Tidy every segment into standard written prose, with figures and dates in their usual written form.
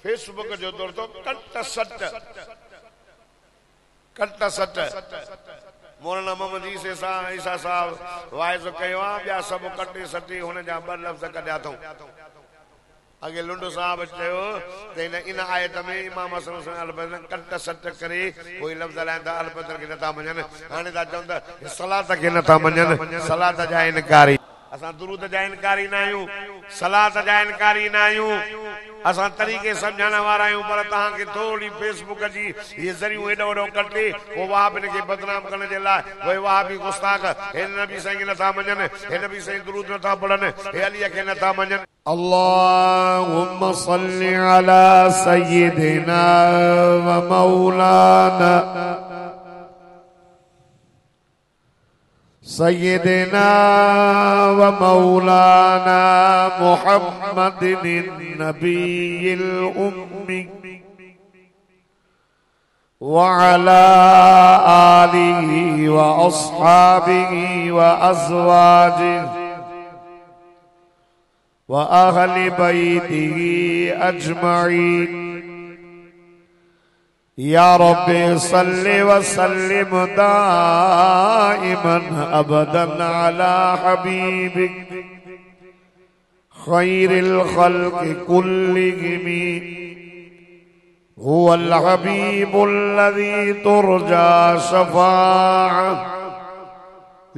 Facebook जो दौर तो कट सट मौलाना मोहम्मद ईसा साहब वाइज कयो आहे ॿिया सभु कटे सटी हुन जा ॿ लफ़्ज़ कढिया अथऊं अगे लुंडो साहब चयो त इन आयत में इमाम हसन अलबदर कट सट करे कोई लफ़्ज़ लाइंदा अलबदर खे नथा मञनि हाणे था चवनि था सलात खे नथा मञनि सलात जा इनकारी असां दुरूद जा इनकारी न आहियूं सलात जा इनकारी न आहियूं असां तरीक़े समझण वारा आहियूं पर तव्हांखे थोड़ी फेसबुक जी ये ज़रियो एॾो वॾो कटे वो वहाबिन खे बदनाम करण जे लाइ वो वहाबी गुस्ताख हे नबी साईं खे नथा मञनि हे नबी साईं दुरूद नथा पढ़नि हे अलीअ खे नथा मञनि अल्लाहुम्मा सल्ली अला सय्यिदिना व मौलाना सय्यिदिना व मौलाना मुहम्मदिन नबील उम्मी व अला आलिहि व अस्हाबिहि व अज़वाजिहि व अहलि बैतिहि अजमईन या रब्बि सल्लि व सल्लिम दाइमन अबदन अला हबीबिक खैरिल खल्क़ि कुल्लिहिम हुवल हबीबुल्लज़ी तुरजा शफ़ाअतुहु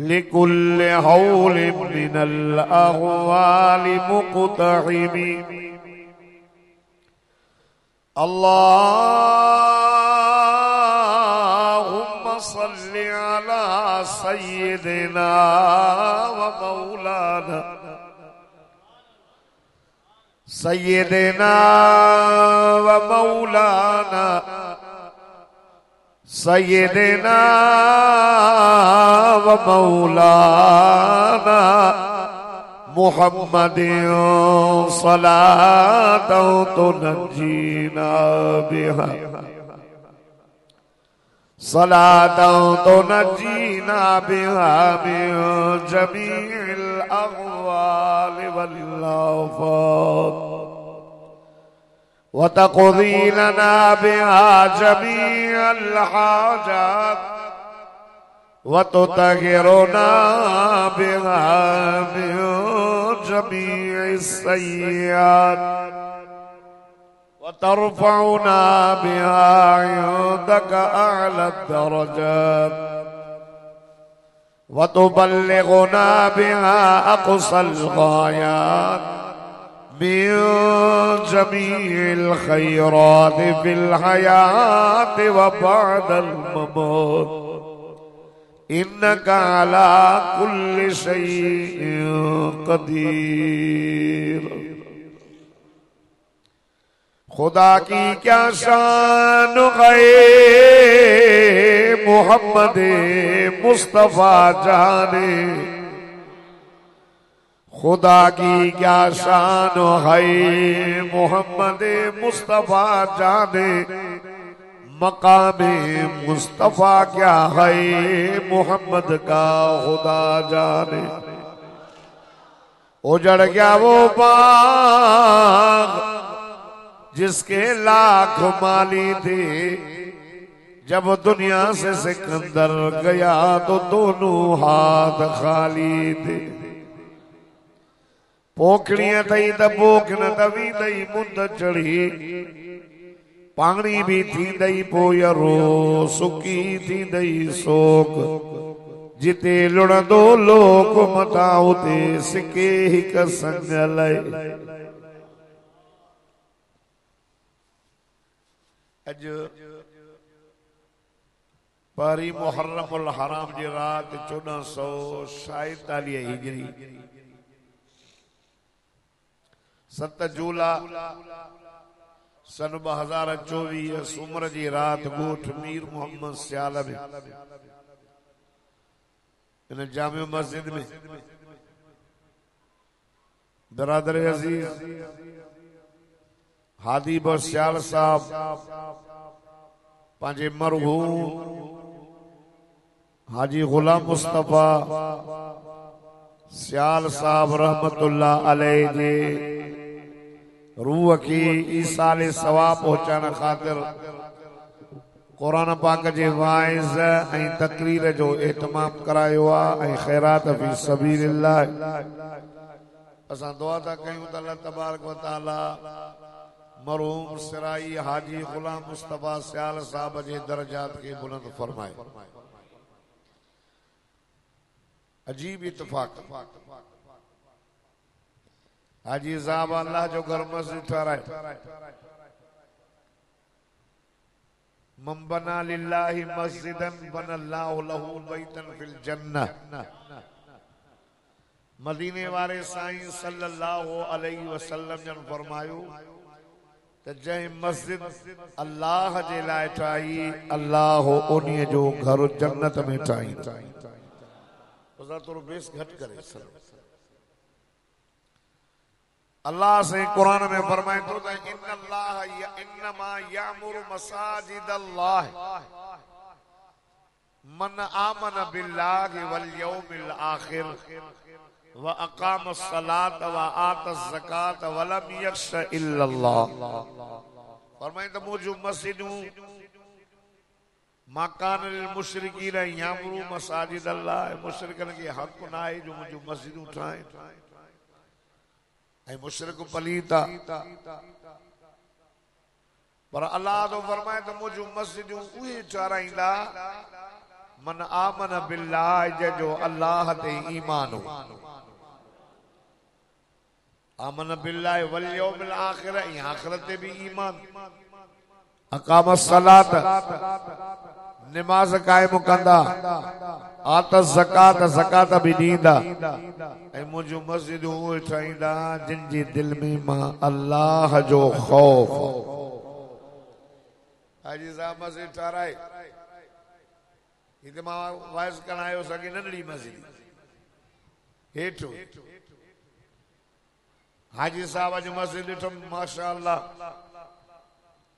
लिकुल्लि हौलिन मिनल अहवालि मुक़तहिम अल्लाहुम्मा सल्लि अला सय्यिदिना व मौलाना सय्यिदिना व मौलाना सय्यिदिना व मौलाना मुहम्मदिन सलातौ तुनजीना बिहा सलातौ तुनजीना बिहा मिन जमीइल अहवाल वल आफात व तक़दी लना बिहा जमीअल हाजात व तुतहिरुना बिहा मिन जमीइस सय्यात व तरफ़उना बिहा इंदक अअला दरजात व तुबल्लिगुना बिहा अक़सल गायात मिन जमीइल खैरात फिल हयात व बअदल ममात इन्नका अला कुल्लि शैइन कदीर। खुदा की क्या शान है मोहम्मद मुस्तफा जाने खुदा की क्या शान है मोहम्मद मुस्तफा जाने मकामे मुस्तफा क्या है मोहम्मद का खुदा जाने। उजड़ गया वो बाग जिसके लाख माली थे जब दुनिया से सिकंदर गया तो दोनों हाथ खाली थे। पोखड़ियां थई त पोख न तवी दई मुंद चढ़ी पानी भी थी दई पोयरो सुकी थी दई सोक जिते लुणंदो लोक मथा उते सिके हिक संग लय। अज पारी मुहर्रमुल हराम जी रात 1447 हिजरी 7 जूला सन 2024 सूमर जी रात गोठ मीर मोहम्मद सियाल में इन जामे मस्जिद में बरादर अजीज हादी बख्श सियाल साहब पांचे मरहूम हाजी गुलाम मुस्तफा सियाल साहब रहमतुल्लाह अलैह जी रूह की ईसाले सवाब पहुंचाने खातिर कुरान पाक जे वाइज़ ऐं तकरीर जो एहतमाम करायो आहे ऐं खैरात फी सबीलिल्लाह। असां दुआ था कयूं त अल्लाह तबारक व तआला मरहूम सिराई हाजी गुलाम मुस्तफा सियाल साहब जे दर्जात के बुलंद फरमाए। अजीब इत्तफाक हाजी साहब अल्लाह जो घर मस्जिद ठहराए। मन बना लिल्लाहि मस्जिदन बनल्लाहु लहू बैतन फिल जन्नह। मदीने वारे साईं सल्लल्लाहु अलैहि वसल्लम जन फरमायो त जंहिं मस्जिद अल्लाह जे लाइ ठाही अल्लाह उन्हीअ जो घर जन्नत में ठाहींदो। थोड़ो बेस घट करे। अल्लाह से कुरान में फरमाए तो इन्नमा यामुरु मसाजिदल्लाह मन आमन बिल्लाहि वल यौमिल आखिर व अकामस सलात व आतस ज़कात व लम यख्श इल्लल्लाह। फरमाए तो मुझे मस्जिदों मकान लिल मुशरिकीन यामुरु मसाजिदल्लाह। मुशरिकन के हक ना है जो मुझे मस्जिदों ठाए ऐं मुशरिक पलीता पर अल्लाह तो फरमाए तो मुझे मस्जिदों उहे ठहराईंदा मन आमन बिल्लाह जो अल्लाह ते ईमान हो। आमन बिल्लाह वल यौमिल आखिर आखिरत ते भी ईमान। अकामस सलात नमाज कायम कंदा आतस ज़कात ज़कात भी ॾींदा ऐं मुंहिंजूं मस्जिदूं उहे ठाहींदा जिन जे दिल में मां अल्लाह जो ख़ौफ़। हाजी साहब मस्जिद ठाराए हिते मां वाइज़ करण आयो सॻी नंढड़ी मस्जिद हेठि हाजी साहब अॼु मस्जिद ॾिठुमि माशा अल्लाह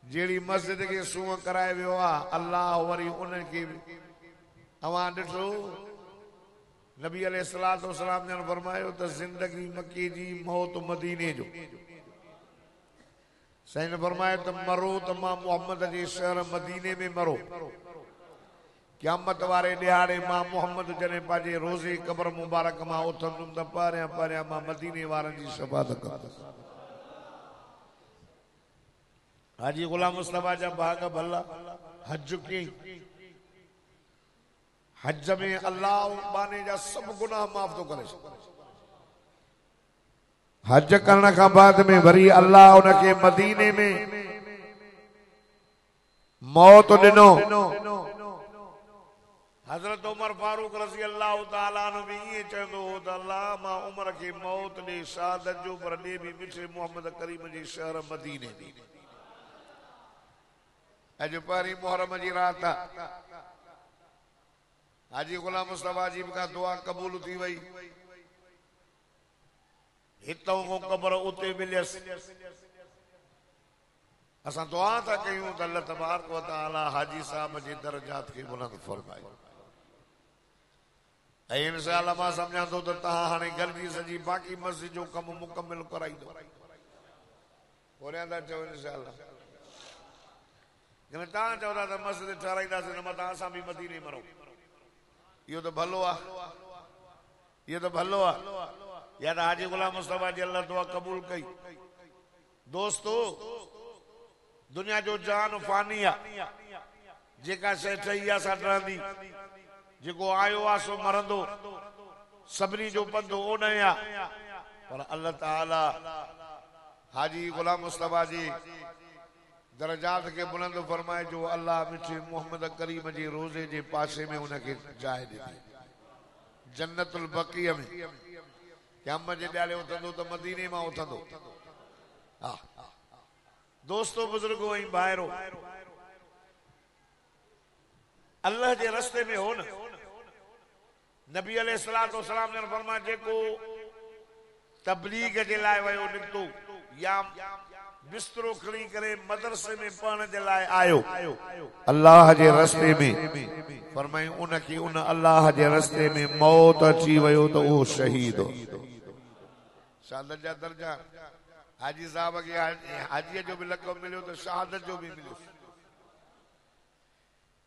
जहिड़ी मस्जिद के सूंह कराए वियो आहे अल्लाह वरी उनखे अवां ॾिठो नबी अलैहिस्सलातु वस्सलाम ने फरमायो त जिंदगी मक्के जी मौत मदीने जो। साईं ने फरमायो त मरो त मां मोहम्मद जे शहर मदीने में मरो। क़यामत वारे ॾिहाड़े मां मोहम्मद जॾहिं पंहिंजे रोज़े क़ब्र मुबारक मां उथंदुमि त पहिरियां पहिरियां मां मदीने वारनि जी शफ़ाअत कंदुसि। हाजी गुलाम मुस्तफा जा भाग भला हज की हज में अल्लाह बाने जा सब गुनाह माफ तो करे। हज करण का बाद में वरी अल्लाह उनके मदीने में मौत ॾिनो। हजरत उमर फारूक रज़ी अल्लाह ताला अन्हु भी ये चवंदो हो त अल्लाह मां उमर के मौत ॾे शहादत जो पर ॾे भी मिठे मोहम्मद करीम जे शहर मदीने में। अज पहिरीं मुहर्रम जी रात हाजी गुलाम मुस्तफा जी का दुआ कबूल थी वई। हितों को कब्र उते मिलियसि। असां दुआ था कयूं त अल्लाह तबारक व तआला हाजी साहब जे दर्जात खे बुलंद फरमाए। ऐं इंशाअल्लाह मां सम्झां थो त तव्हां हाणे गॾिजी सॼी बाक़ी मस्जिद जो कमु मुकमिल कराईंदो। था चओ इंशाअल्लाह जॾहिं तव्हां चओ था त मस्जिद ठाराईंदासीं न मथां असां बि मदीने मरो। इहो त भलो आहे। इहो त भलो आहे। या त हाजी गुलाम मुस्तफा जी अल्लाह दुआ क़बूल कई। दोस्तो दुनिया जो जान फानी आहे। जेका शइ ठही आहे सा रहंदी। जेको आयो आहे सो मरंदो। सभिनी जो पंधु ओन आहे पर अल्लाह ताला हाजी गुलाम मुस्तफा जी दर्जात के बुलंद फरमाए जो अल्लाह मिठे मोहम्मद करीम जे रोजे जे पासे में उनके जाइ ॾिनी जन्नतुल बक़ीअ में। क़यामत जे ॾियारे उथंदो त मदीने मां उथंदो। हा दोस्तों बुजुर्गो ऐं भाइरो अल्लाह जे रस्ते में हो न। नबी अलैहिस्सलातु वस्सलाम ने फरमाया जेको तबलीग जे लाइ वयो निकितो या बिस्तरो खणी करे मदरसे में पढ़ने जे लाइ आयो अल्लाह जे रस्ते में फरमाई उनखे उन अल्लाह जे रस्ते में मौत अची वयो तो वो शहीद हो। शहादत जा दर्जा हाजी साहब के हाजी जो भी लक़ब मिलो तो शहादत जो भी मिलो।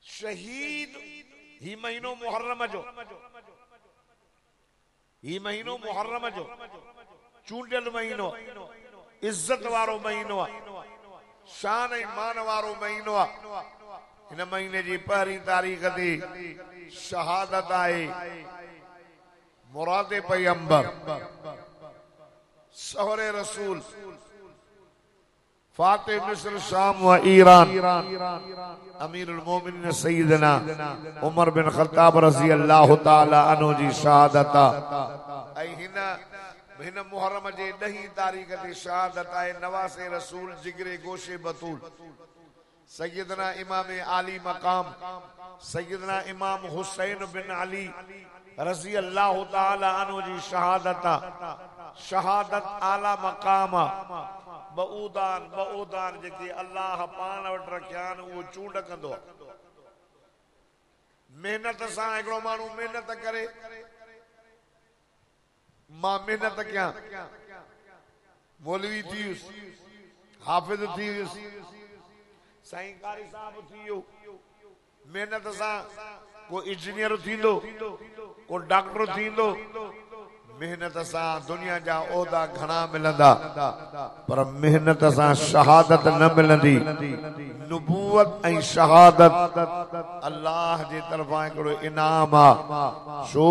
शहीद ही महीनो मुहर्रम जो, ही महीनो मुहर्रम जो चूंडियल महीनो, इज्जत वारो महीनो, शान ऐं मान वारो महीनो। इन महीने जी पहिरीं तारीख़ ते शहादत आहे मुराद पैगंबर सहरे रसूल फातिह मिस्र शाम व ईरान अमीरुल मोमिनीन सय्यदना उमर बिन ख़त्ताब रज़ी अल्लाह ताला अन्हु जी शहादत। ऐं हिन मुहर्रम जे 10 तारीख़ ते शहादत आहे नवासे रसूल जिगरे गोशे बतूल सय्यदना इमाम आली मकाम सय्यदना इमाम हुसैन बिन अली रज़ी अल्लाह ताला अन्हु जी शहादत। शहादत आला मकाम बऊदान जेके अल्लाह पान वटि रखिया आहिनि उहो चूंड कंदो। मेहनत सां हिकिड़ो माण्हू मेहनत करे, मां मेहनत कयां मौलवी थी वियुसि, हाफ़िज़ थी वियुसि, साईं कारी साहब थी वियो, मेहनत सां को इंजीनियर थींदो, को डॉक्टर थींदो। मेहनत सां दुनिया जा ओहदा घणा मिलंदा पर मेहनत सां शहादत न मिलंदी। नुबूवत ऐं शहादत अल्लाह जे तरफ़ां हिकिड़ो इनाम आहे। छो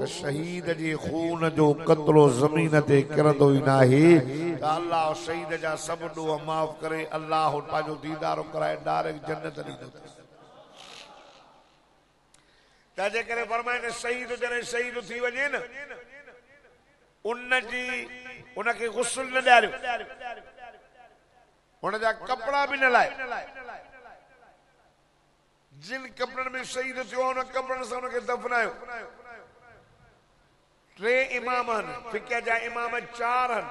त शहीद जे खून जो कतरो ज़मीन ते किरंदो ई नाहे त अल्लाह शहीद जा सभु ॾोह माफ़ करे अल्लाह पंहिंजो दीदारो कराए डायरेक्ट जन्नत ॾींदो। तंहिंजे करे फरमाए त शहीद जॾहिं शहीद थी वञे न उनखे गुस्ल न ॾियारियो, उनजा कपिड़ा बि न लाए। जिन कपिड़नि में शहीद थियो उन कपिड़नि सां उनखे दफ़नायो। 3 इमाम आहिनि, फिक़ह जा इमाम 4 आहिनि।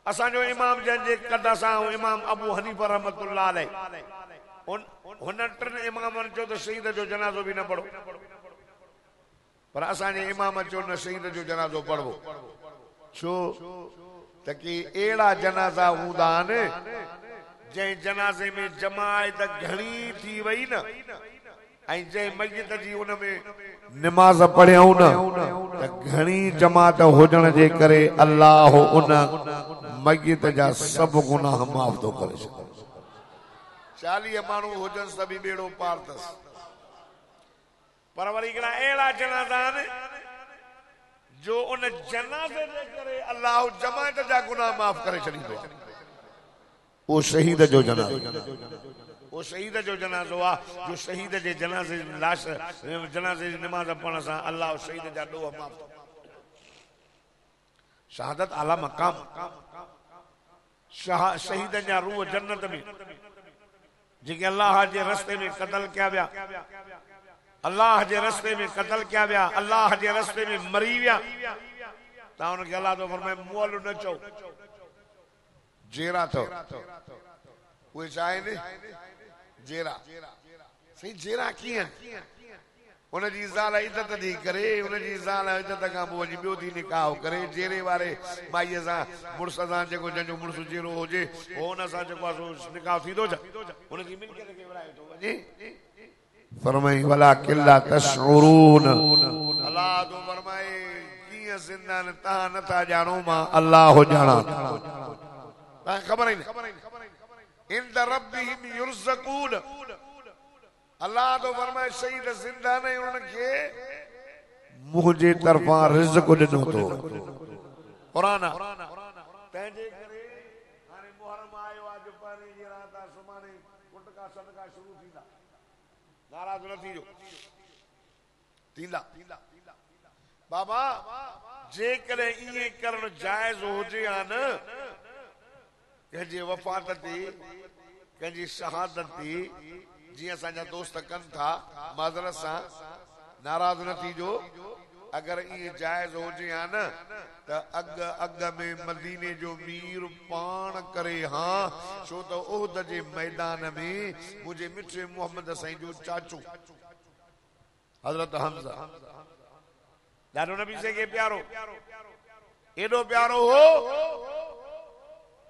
असांजो इमाम जंहिंजे कद सां इमाम अबू हनीफा रहमतुल्लाह अलैह हुन 3 इमामनि चयो त शहीद जो जनाज़ो बि न पढ़ो, पर असांजे इमाम चयो न शहीद जो जनाज़ो पढ़ो। छो त कि अहिड़ा जनाज़ा हूंदा आहिनि जंहिं जनाज़े में जमायत घणी थी वई न ऐं जंहिं मस्जिद जी उन में नमाज़ पढ़ियऊं न त घणी जमात हुजण जे करे अल्लाह उन मस्जिद जा सभु गुनाह माफ़ थो करे छॾे। 40 माण्हू हुजनि सभी बेड़ो पार अथसि, पर वरी हिकिड़ा अहिड़ा जनाज़ा आहिनि जो उन जनाज़े जे करे अल्लाह जमायत जा गुनाह माफ़ करे छॾींदो। वो शहीद जो जनाज़ो, वो शहीद जो जनाज़ो आहे जो शहीद जे जनाज़े लाश जनाज़े जी नमाज़ पढ़ण सां अल्लाह शहीद जा ॾोह माफ़। शहादत आला मकाम, शहीदनि जा रूह जन्नत में जेके अल्लाह जे रस्ते में क़त्ल कया विया, अल्लाह जे रस्ते में क़त्ल कया विया, अल्लाह जे रस्ते में मरी विया, तव्हां उनखे अल्लाह तो फरमाए मुअल न चओ, जेरा अथव। उहे छा आहिनि? जेरा। साईं जेरा कीअं? उनजी ज़ाल इज़त ॾेई करे, उनजी ज़ाल इज़त खां पोइ वञी ॿियो थी निकाह करे, जेरे वारे माईअ सां मुड़ुस सां जेको जंहिंजो मुड़ुस जेरो हुजे हो हुन सां जेको आहे निकाह थींदो छा? उनजी मिल्कियत खे विराए थो वञे। फरमाई वला किल्ला तशउरून, अल्लाह तो फरमाए कीअं ज़िंदान तव्हां नथा ॼाणो मां अल्लाह ॼाणा। तव्हां ख़बर ई न। इंद रब्बिहिम युरज़क़ून, अल्लाह तो फरमाए शहीद ज़िंदा न उनखे मुंहिंजे तरफ़ां रिज़्क़ ॾिनो थो। क़ुरान तंहिंजे करे हाणे मुहर्रम आयो आहे जो पहिरीं जी रात आहे, सुभाणे गुटका सदका शुरू थींदा। नाराज़ न थीजो, थींदा। बाबा जेकॾहिं ईअं करणु जाइज़ हुजे हा न, कंहिंजे वफ़ात ते कंहिंजी शहादत ते जीअं असांजा दोस्त कनि था, माज़रत सां नाराज़ न थीजो। अगर ये जायज हो जे न त अग में मदीने जो मीर पान करे हाँ छो तो ओहद जे मैदान में मुझे मिठे मोहम्मद साईं जो चाचू हजरत हमजा ॾाढो नबी से के प्यारो एडो प्यारो हो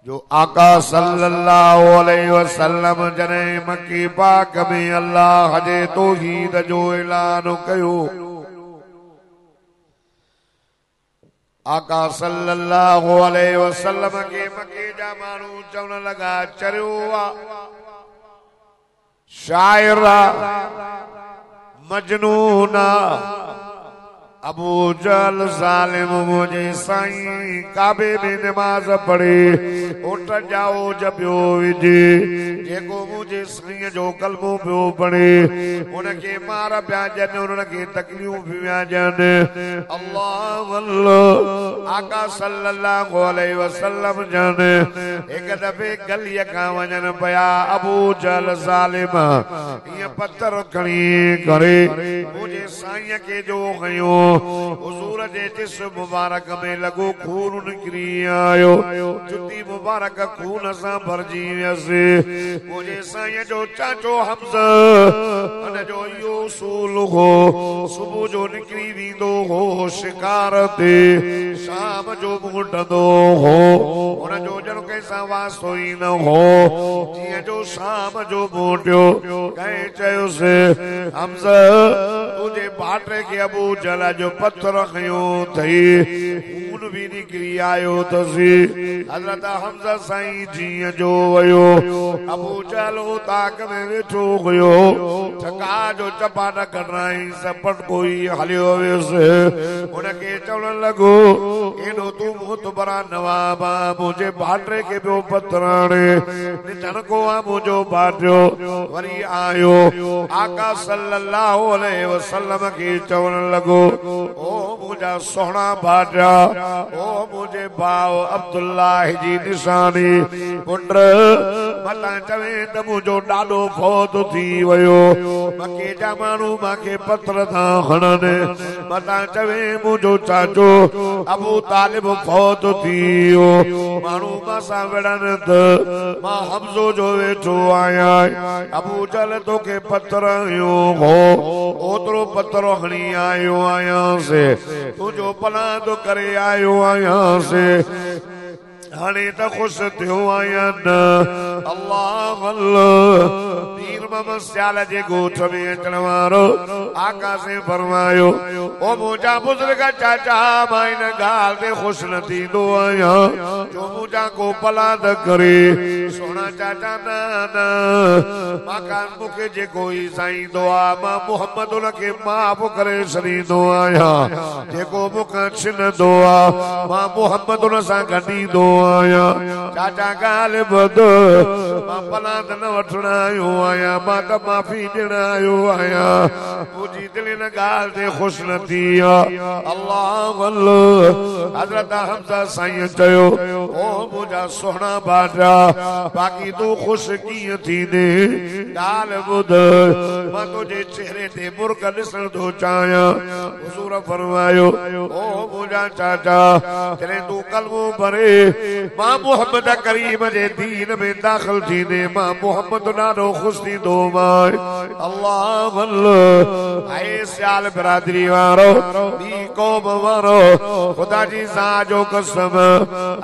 जो आका सल्लल्लाहु अलैहि वसल्लम जने मक्की पाक में अल्लाह जे तौहीद जो ऐलान कयो। आका सल्लल्लाहु अलैहि वसल्लम के मक्के जा मानू चवण लगा चरियो आ शायरा मजनूना अबू जहल ज़ालिम मुझे साईं काबे में नमाज पढ़े उठ जाओ जबियो विजे जेको मुझे साईं जो कलमो पियो पढ़े उनके मार पिया जन उनके तकलीफ़ पिया जन। अल्लाह अल्लाह आका सल्लल्लाहु अलैहि वसल्लम जन एक दफे गलीअ खां वञन पिया अबू जहल ज़ालिम ये पत्थर खणी करे मुझे साईं के जो खयो हुजूर जे जिस्म मुबारक में लगो खून निकरी आयो जुती मुबारक खून से भरजी वियसि मुझे साईं जो चाचो हमज़ा अन जो यो सूल हो सुबह जो निकरी वींदो हो शिकार ते शाम जो मुंडंदो हो उन जो जन कैसा वास्तो ही न हो जिया जो शाम जो मोटियो कहीं चयोसि हमज़ा तुझे बाटे के अबू जहल जो पत्थर खयो थई खून भी निकरी आयो तसी। हजरत हमज़ा साईं जी जो वयो अबू जहल ताक में वेठो हुयो थका जो चपाटा कढाई सपट कोई हलियो वियसि उनके चवण लगो एडो तू मुतबरा नवाबा मुझे बाटे के पियो पत्थर आणे निठन को आ मुझो बाटियो वरी आयो आका सल्लल्लाहु अलैहि वसल्लम के चवण लगो ओ मुझा सोहना भाटिया ओ मुझे भाव अब्दुल्लाह जी निशानी पुट मता चवे त मुझो ॾाढो फौत थी वयो मके जा माण्हू मांखे पत्थर था हणन मता चवे मुझो चाचो अबू तालिब फौत थी वियो माण्हू मां विढ़न त मां हमज़ो जो वेठो आया अबू जहल तोखे पत्थर हयो हो ओतिरो पत्थर हणी आयो आया से तुझो पना तो करे आयो आया से हणे त खुश थियो आया न। अल्लाह अल्लाह पीर मोहम्मद सियाल जे गोठ में अचण वारो आका से फरमायो ओ मुझा बुजुर्ग चाचा मां इन गाल ते खुश न थींदो आया जो मुझा को पलाद करे सोना चाचा न न मां मुखे जेको ई साईंदो आ मां मोहम्मद उनके माफ़ करे छॾींदो आया जेको मुखां छिनंदो आ मां मोहम्मद उन सां गॾींदो आया चाचा गाल ॿुध मां पलाद न वठण आयो आया मां त माफ़ी ॾियण आयो आया मुंहिंजी दिलि इन ॻाल्हि ते ख़ुशि न थी आहे। अल्लाह अल्लाह हज़रत हमज़ा साईं चयो ओ मुंहिंजा सुहिणा भाटा बाक़ी तूं ख़ुशि कीअं थींदे ॻाल्हि ॿुध मां तुंहिंजे चेहरे ते मुर्ग ॾिसण थो चाहियां। हुज़ूर फरमायो ओ मुंहिंजा चाचा जॾहिं तूं कलमो भरे मां मोहम्मद करीम जे दीन में दाखिल थींदे मां मोहम्मद ॾाढो ख़ुशि थींदो मां। अल्लाह अल्लाह ऐं सियाल बिरादरी वारो ॿी क़ौम वारो ख़ुदा जी ज़ात जो कसम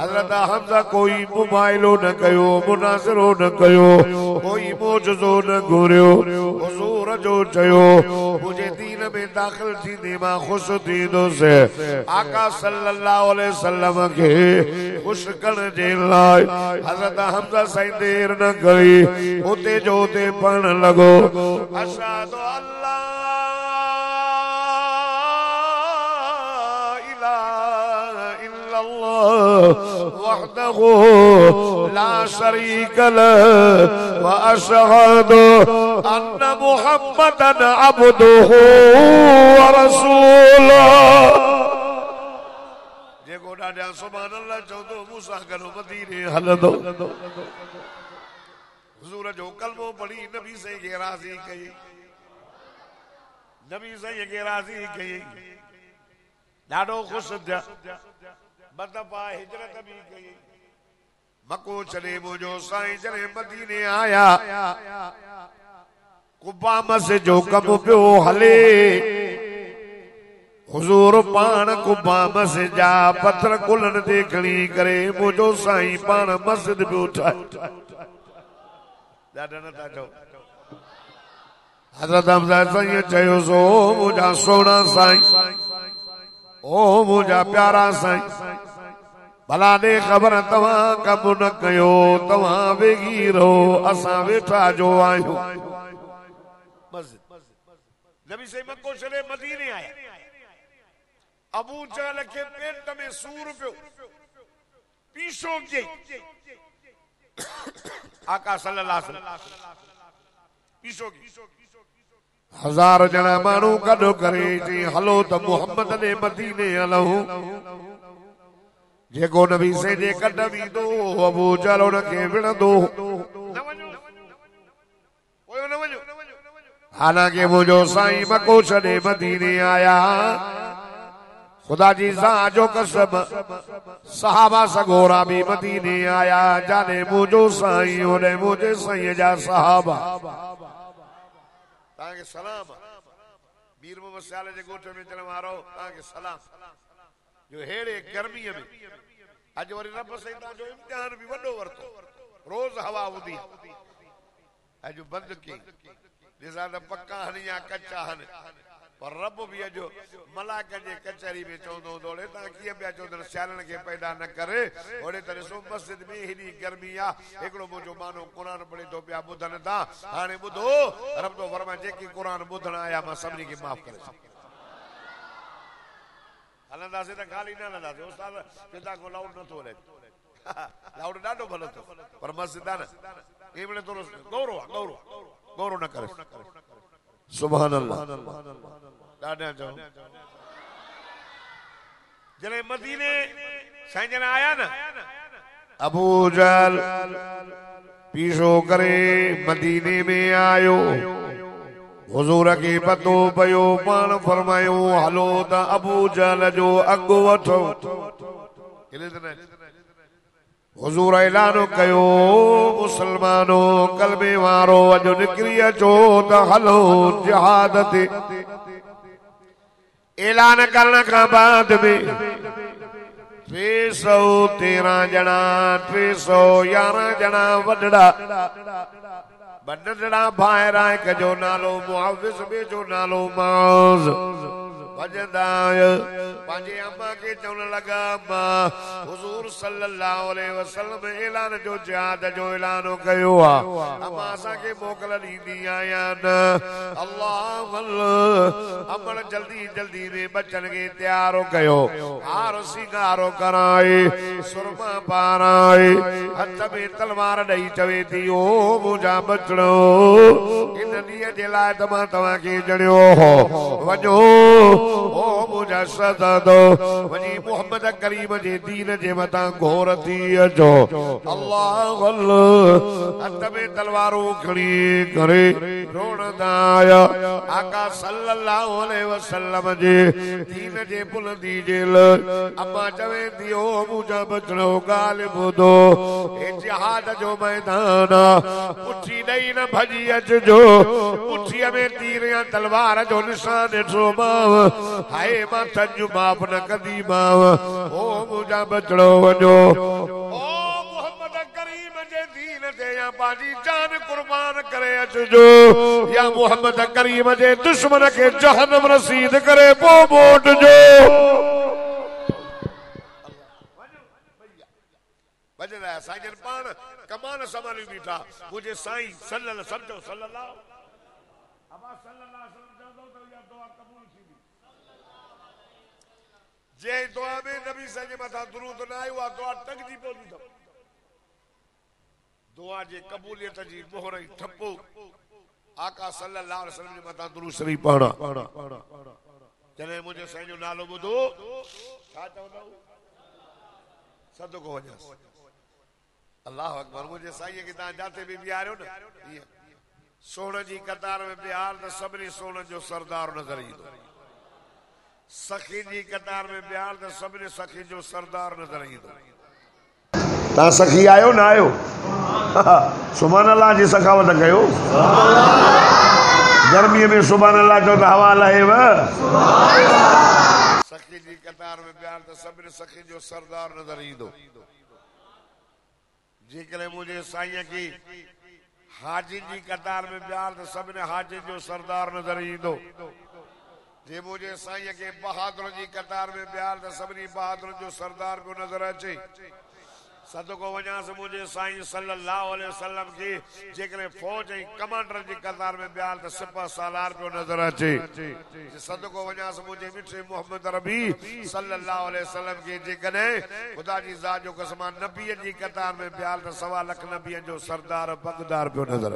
हज़रत हमज़ा कोई मुबाइलो न कयो मुनाज़िरो न कयो कोई मोजज़ो न घुरियो हुज़ूर जो चयो मुंहिंजे दीन में दाखिल थींदे मां ख़ुशि थींदुसि। आका सल्लल्लाहु अलैहि वसल्लम खे ख़ुशि करण जे लाइ हज़रत हमज़ा साईं देर न कई उते जो उते पढ़ण लॻो अशहदु अल्ला इलाहा इल्लल्लाह वहदहु ला शरीक लहु व अशहदु अन्न मुहम्मदन अब्दुहु व रसूलुहु। जेको ॾाढा सुभान अल्लाह चवंदो मूंसां गॾु मदीने हलंदो हुज़ूर जो कलमो पढ़ी नबी साईं खे राज़ी कई नबी साईं खे राज़ी कई ॾाढो ख़ुशि थिया ॿ दफ़ा हिजरत बि कई मको छॾे मुंहिंजो साईं जॾहिं मदीने आया कुबा मस्जिद जो कमु पियो हले हुजूर पान कुबा मस्जिद जा पत्थर कुलन ते खणी करे मुझो साईं पान मस्जिद पे उठाए ॾाढा नथा चओ हज़रत हमज़ा साईं चयो सो मुझा सोना साईं ओ मुझा प्यारा साईं भला दे खबर तव्हां कम न कयो तव्हां वेगी रहो असां वेठा जो आहियूं नबी से मक्को छॾे मदीने आया अबू जहल के पेट में सूर पियो पीछो के आका सल्लल्लाहु अलैहि वसल्लम पीछो हजार जना माण्हू गॾु करे चई हलो त मुहम्मद ने मदीने हलूं जेको नबी से जे कढ वींदो अबू जहल उनखे विणंदो हालांकि मुझो साईं मको छॾे मदीने आया खुदा जी ज़ा जो कसम सहाबा सगोरा भी मदीने आया जाने मुझो साईं होने मुझे साईं जा सहाबा ताके सलाम मीर मोहम्मद साले जे गोठ में चल मारो ताके सलाम जो हेड़े गर्मी में अज वरी रब साईं ता जो इम्तिहान भी वडो वरतो रोज हवा उदी अज बंद की दिसा द पक्का हनी या कच्चा हन पर रब भी अजो मलाक जे कचहरी में चौंदो दोले ता किए पिया चौधर सियालन के पैदा न करे ओड़े तरह सो मस्जिद में हेडी गर्मी आ एकड़ो मुजो मानो कुरान पढ़े तो पिया बुधन ता हाने बुधो रब तो फरमा जे की कुरान बुधन आया मां सबनी के माफ करे हलंदा से त खाली न हलंदा से उस्ताद पिता को लाउड न तो ले लाउड डाडो भलो तो पर मस्जिद न एमले तो गौरव न करे सुभान अल्लाह डाडा जो जने मदीने साईं जन आया ना अबू जहल पीछो करे मदीने में आयो हुजूर के पतो पयो पान फरमायो हलो त अबू जहल जो अगु वठो हुजूर ऐलान कयो मुसलमानो कलमे वारो अजो निकरी अचो त हलो जिहाद ते ऐलान करण खां बाद में 313 जना 311 जना वडड़ा बडड़ा भाइरा हिक जो नालो मुआविज़ बे जो नालो माज़ वजदाय पांजे अम्मा के चवण लगा अम्मा हुजूर सल्लल्लाहु अलैहि वसल्लम ऐलान जो जिहाद जो ऐलान कयो आ अम्मा असा के मोकल दींदी आया न अल्लाह अल्लाह अमन जल्दी जल्दी ने बचन के तैयार हो गयो हार सिंगारो कराए सुरमा पाराए हथ में तलवार दई चवे थी ओ मुझा बचड़ो इन ॾींहं जे लाइ त मां तव्हां खे जणियो हो वञो ओ मुझा सददो वनी मोहम्मद करीम जे दीन जे मथा घोर थी अचो अल्लाह अल्लाह हथ में तलवारूं खणी करे रोणदा आया आका सल्लल्लाहु अलैहि वसल्लम जे दीन जे बुलंदी जे अम्मा चवे थी ओ मुझा बचड़ो ॻाल्हि ॿुधो हे जिहाद जो मैदान पुठी ॾेई न भॼी अचिजो पुठीअ में तीर या तलवार जो निशान ॾिठो माव हाय मां तंजू माफ न कंदी माव ओ मुझा बचड़ो वञो ओ मोहम्मद करीम जे दीन ते या पंहिंजी जान कुर्बान करे अचिजो या मोहम्मद करीम जे दुश्मन खे जहन्नम रसीद करे पोइ मोटजो वजदा साईं पाण कमान संभाली बीठा मुझे साईं सल्लल्लाहु समझो सल्लल्लाहु अबा सल्लल्लाहु अलैहि वसल्लम चवंदो त या दुआ कबूल थींदी जे दुआ में नबी साईं जे मथा दुरूद न आयो आ दुआ टकजी पवंदी अथव दुआ जे कबूलियत जी मोहर ई ठप्पो आका सल्लल्लाहु अलैहि वसल्लम जे मथा दुरूद शरीफ पढ़ा जने मुझे साईं जो नालो ॿुधो छा चवंदो सदको वञस अल्लाह अकबर मुझे साईं के तव्हां जाते भी बिहारियो न सोन जी कतार में बिहार त सभिनी सोन जो सरदार नज़र ईंदो सखी जी कतार में बिहार त सभिनी सखी जो सरदार नज़र ईंदो तव्हां सखी आयो न आयो सुभान अल्लाह जी सखावत कयो गर्मीअ में सुभान अल्लाह चओ त हवा लहेव सखी जी कतार में प्यार तो सभिनी सखी जो सरदार नजर ईंदो जेकॾहिं मुझे साईं की हाजी जी कतार में प्यार तो सभिनी हाजी जो सरदार नजर ईंदो जे मुझे साईं के बहादुर जी कतार में प्यार तो सभिनी बहादुर जो सरदार को नजर अचे सदको वञा से मुझे साईं सल्लल्लाहु अलैहि वसल्लम की जेकॾहिं फौज ऐं कमांडर जी कतार में प्यार तो सिपह सालार पियो नजर अचे सदको वञा से मुझे मिठे मोहम्मद रबी सल्लल्लाहु अलैहि वसल्लम की जेकॾहिं खुदा जी ज़ात जो कसम नबी जी कतार में प्यार तो 1.25 लाख नबी जो सरदार बगदार पियो नजर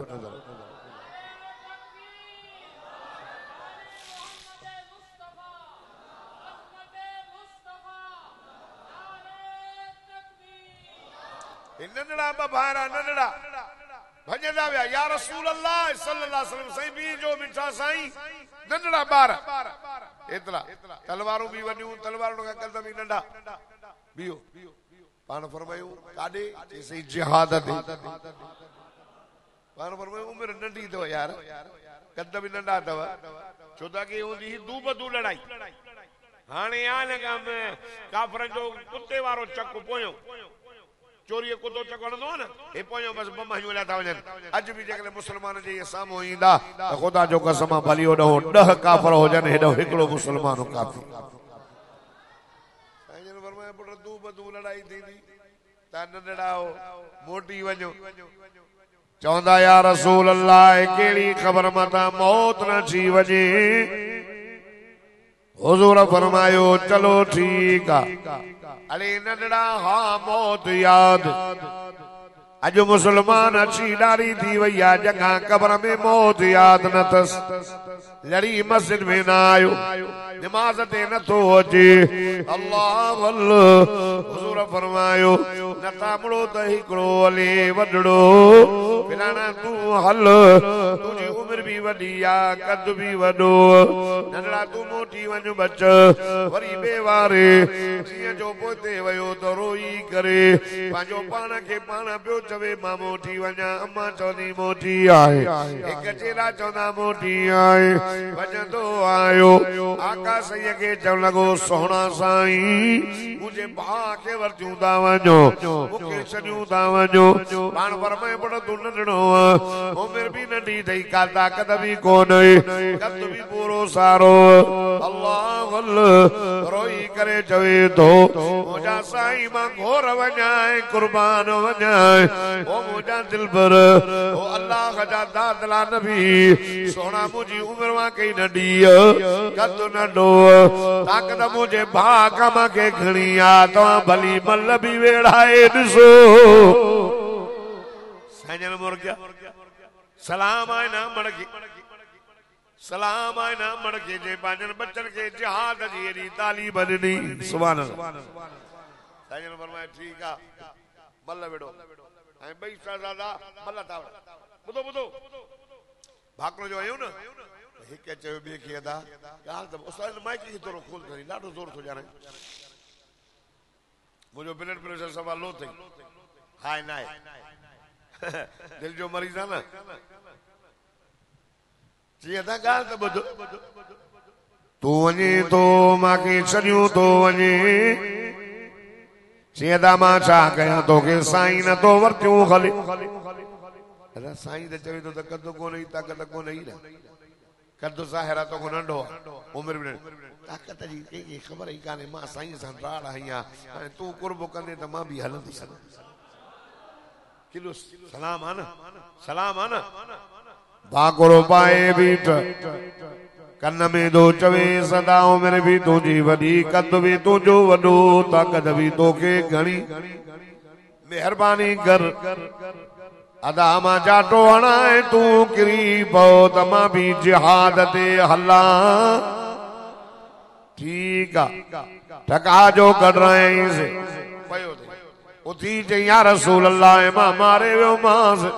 नंढड़ा बारा नंढड़ा भजदा विया या रसूल अल्लाह सल्लल्लाहु अलैहि वसल्लम साईं बी जो मिठा साईं नंढड़ा बार एतरा तलवारूं भी वॾियूं तलवारूं का कदम भी नंढा बियो पाण फरमायूं काडे सही जिहाद ते पाण फरमायूं उम्र नंढी तो यार कदम भी नंढा तव छोदा के होंदी दू बदू लड़ाई हाणे आन काम काफरन जो कुत्ते वारो चक पोयो चोरी कुतो चकड़ो न ए पोयो बस बम हला था वजन अज भी जगले मुसलमान जे सामो ईंदा खुदा जो कसम भली ओडो 10 काफर हो जन हेडो एकड़ो मुसलमान काफी साईं फरमाया पुट तू बदू लड़ाई थींदी ता नंढड़ाओ मोटी वञो चवंदा या रसूल अल्लाह केड़ी खबर मता मौत न थी वजे हुजूर फरमायो चलो ठीक आ अरे नंढड़ा हा मौत याद अज मुसलमान अच्छी डारी थी वही आ जगह कब्र में मौत याद न थस लड़ी मस्जिद में ना आयो नमाज ते न तो अचे अल्लाह हुजूर फरमायो न तामड़ो त हिकड़ो हले वडड़ो फिलाना तू हल तुझी उम्र भी वडी आ कद भी वडो नंढड़ा तू मोटी वञ बच वरी बेवारे जिया जो पोते वयो तो रोई करे पांजो पाण के पाण पियो चवे मां मोटी वञा अम्मा चवंदी मोटी आहे एक चेरा चवंदा मोटी आहे वञंदो आयो आका सही के चवण लॻो सोहणा साईं मुंहिंजे भाउ खे वरतियूं था वञो मूंखे छॾियूं था वञो पाण फरमाए पुट तूं नंढड़ो उमिरि बि नंढी अथई का ताक़त बि कोन कद बि पूरो सारो अल्लाह रोई करे चवे थो मुंहिंजा साईं मां घोर वञाए कुर्बान वञाए ओ मुंहिंजा दिलबर ओ अल्लाह जा दादला नबी सोना मुंहिंजी उमिरि मां कई नंढी कद नंढो ताक़त मुंहिंजे भाउ कम खे खणी आ तव्हां भली मल बि वेड़ाए ॾिसो साईं मुर्गा सलाम आहे ना मड़के सलाम आहे ना मड़के जे पंहिंजनि बच्चन खे जिहाद जी एॾी तालीम ॾिनी सुभान अल्लाह साईं फरमाए ठीकु आहे मल वेड़ो ऐं ॿई शहज़ादा मल था ॿुधो ॿुधो भाकरो जो आहियूं न हिकु चयो ॿिए खे अदा ॻाल्हि त उस्ताद माइक खे थोरो खोल करी ॾाढो ज़ोर थो ॼाणे मुंहिंजो ब्लड प्रेशर सवा लो अथई हाय न आहे दिल जो मरीज़ आहे न जीअं त ॻाल्हि त ॿुध तूं वञे थो मांखे छॾियूं थो वञे जीअं त मां छा कयां तोखे साईं नथो वरतियूं हले साईं त चवे थो त कदु कोन ई ताक़त कोन ई न कदु ज़ाहिर आहे तोखे नंढो आहे उमिरि बि ताक़त जी कंहिंखे ख़बर ई कान्हे मां साईं सां राड़ आहियां हाणे तूं कुर्ब कंदे त मां बि हलंदुसि किलो सलाम आहे न सलाम आहे न भाकुरो पाए बीठ कन में दो चवे सदा उमिरि बि तुंहिंजी वॾी कद बि तुंहिंजो वॾो ताक़त बि तोखे घणी महिरबानी कर अदा मां जाटो हणाए तूं किरी पओ त मां बि जिहाद ते हलां ठीकु आहे टका जो कढाईंसि पयो उथी चई या रसूल अल्लाह मां मारे वियो मांसि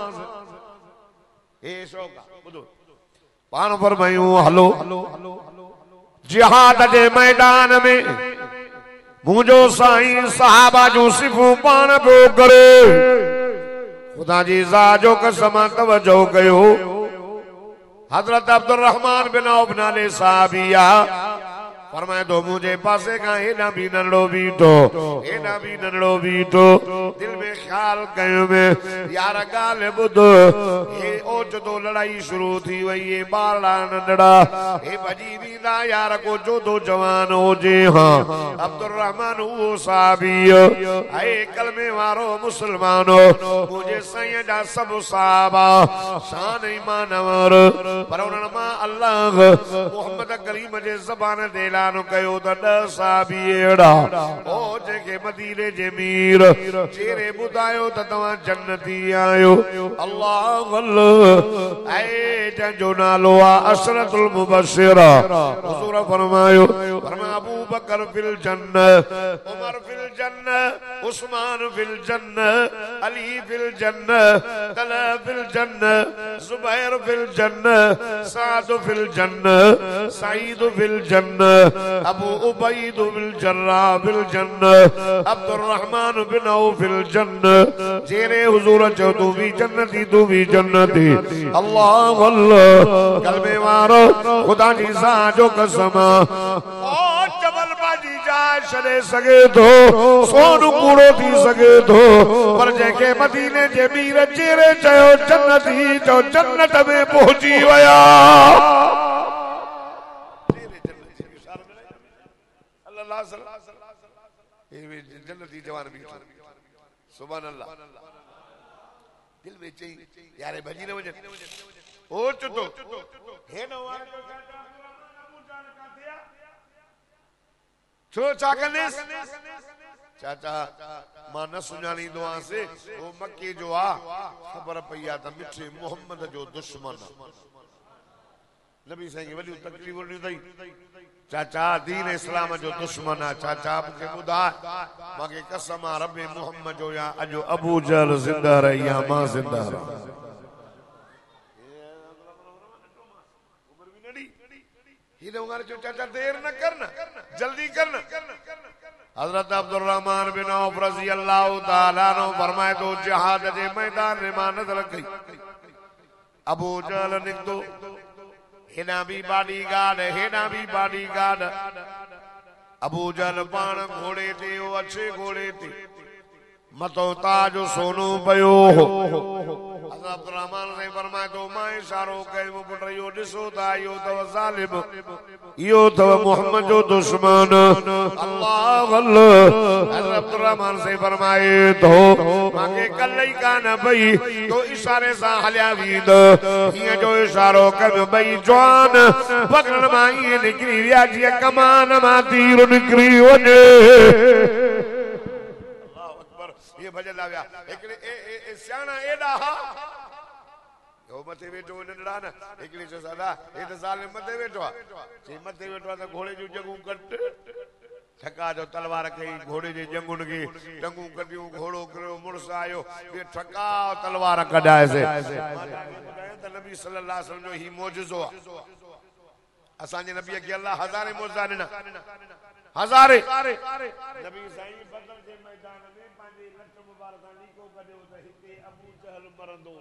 हे शौक़ ॿुधो पाण फरमायूं हलो जिहाद जे मैदान में मुंहिंजो साईं सहाबा जूं सिफ़ूं पाण पियो करे खुदा जी ज़ात जो कसम तवजो कयो हज़रत अब्दुल रहमान बिन औफ नाले साहबिया फरमाए तो मुझे पासे का हेना भी नंढो बीठो हेना भी नंढो बीठो दिल में ख्याल कयो में यार गाल ॿुध हे ओचितो लड़ाई शुरू थी वई है बाला नंढड़ा हे भजी वेंदा यार को जोधो जवान होजे हाँ अब्दुल रहमान वो साहबी ऐ कलमे वारो मुसलमानो मुझे साईं जा सब साहबा शान ईमान वर पर उन्हनि मां अल्लाह मोहम्मद करीम जे ज़बान ते ऐलान कयो त 10 साहबी अहिड़ा ओ जेके मदीने जे मीर चेरे ॿुधायो त तव्हां जन्नती आहियो अल्लाह अल्लाह ऐ जंहिंजो नालो आहे अशरतुल मुबशिर हुज़ूर फरमायो अबू बकर फिल जन्नत उमर फिल जन्नत उस्मान फिल जन्नत अली फिल जन्नत तला फिल जन्नत जुबैर फिल जन्नत साद फिल जन्नत सईद फिल जन्नत अबू उबैद बिल जर्राह फिल जन्नत अब्दुल रहमान बिन औफ फिल जन्नत जेरे हुजूर चो तू भी जन्नती तू भी जन्नती अल्लाह अल्लाह कलमे वारो खुदा जी सा जो कसम ओ जबल बाजी जा छड़े सके तो सोन कूड़ो थी सके तो पर जेके मदीने जे मीर चेरे चयो जन्नती जो जन्नत में पहुंची वया जन्नती जवान भी सुभान अल्लाह दिल में चाहिए यारे भजी न वजन ओ चुतो हे न वार छो चाकने चाचा मां न सुञाणी दुआ से वो मक्के जो आ खबर पई आ त मिठे मोहम्मद जो दुश्मन नबी साईं वॾी तकलीफ़ ॾिनी अथई चाचा दीन इस्लाम जो दुश्मन आ चाचा मुझे ॿुधा मांखे कसम आ रब मोहम्मद जो या अजो अबू जहल जिंदा रही या मां जिंदा रही चाचा देर न करना जल्दी करना हजरत अब्दुल रहमान बिन औफ रज़ी अल्लाह तआला अन्हु फरमाए तो जिहाद जे मैदान में मां नज़र कई अबू जहल निकतो हेना भी बॉडी गार्ड अबू जहल पान घोड़े ते अच्छे घोड़े ते मतो ताज सोनो पयो अब्दुल रहमान ने फरमाया तो मां इशारो कयो पुट यो ॾिसो ता यो तव ज़ालिम यो तव मोहम्मद जो दुश्मन अल्लाह अल्लाह अब्दुल रहमान से फरमाए तो मांगे कल ही कान भई तो इशारे सा हलिया वींद ये जो इशारो कर भई जवान पकड़न मां ये निकरी विया जी कमान मां तीर निकरी वने ये भजन लाव्या एकड़े ए सियाणा एडा हा यो मथे वेठो नंढड़ा न एकड़े जो सादा ए त ज़ालिम मथे वेठो आ जे मथे वेठो त घोड़े जो जंगू कट ठका जो तलवार कई घोड़े जे जंगुन के जंगू कटियो घोड़ो करो मुड़स आयो ये ठका तलवार कढाए से त नबी सल्लल्लाहु अलैहि वसल्लम जो ही मौजूज़ो आ असा जे नबी के अल्लाह हजारे मौजूज़ा देना हजारे नबी साईं बदर जे मैदान में पांजे लट मुबारक लीको कढियो त हिते अबू जहल मरंदो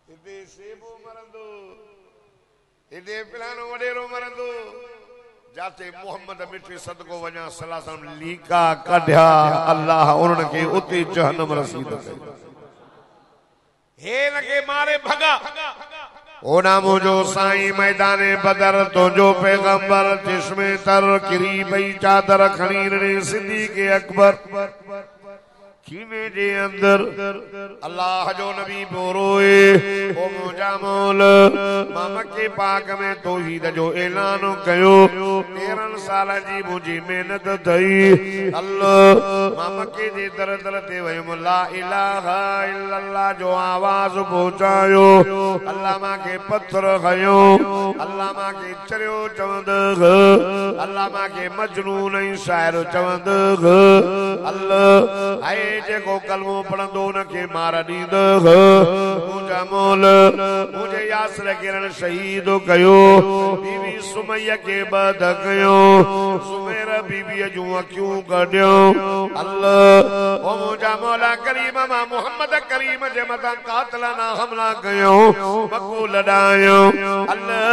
हिते सेबो मरंदो हिते पिलानो वडेरो मरंदो जाते मोहम्मद मिठे सदको वञा सल्लल्लाहु अलैहि वसल्लम लीका कढिया अल्लाह उन्हनि खे उते जहन्नम रसीद कई हे लगे मारे भगा ओ नामो जो साईं मैदाने बदर तो जो पैगंबर जिसमें तर किरी पई चादर खणी ने सिद्दीक़ अकबर कीने जे अंदर अल्लाह जो नबी बोरोए ओ मुजा मौल मां मक्के पाक में तौहीद जो ऐलान कयो 13 साल जी मुजी मेहनत थई अल्लाह मां मक्के जे दर दर ते वयम ला इलाहा इल्लल्लाह जो आवाज पहुंचायो अल्लाह मां के पत्थर खयो अल्लाह मां के चरियो चवंद अल्लाह मां के मजनून शायर चवंद अल्लाह आए जेको कलमो पढ़ंदो उनखे मार ॾींद मुंहिंजा मोल मुंहिंजे यासिर किरण शहीद कयो बीबी सुमैया खे बद कयो सुमेर बीबीअ जूं अखियूं कढियो अल्लाह ओ मुंहिंजा मौला करीम मां मोहम्मद करीम जे मथां कातलाना हमला कयो मको लॾायो अल्लाह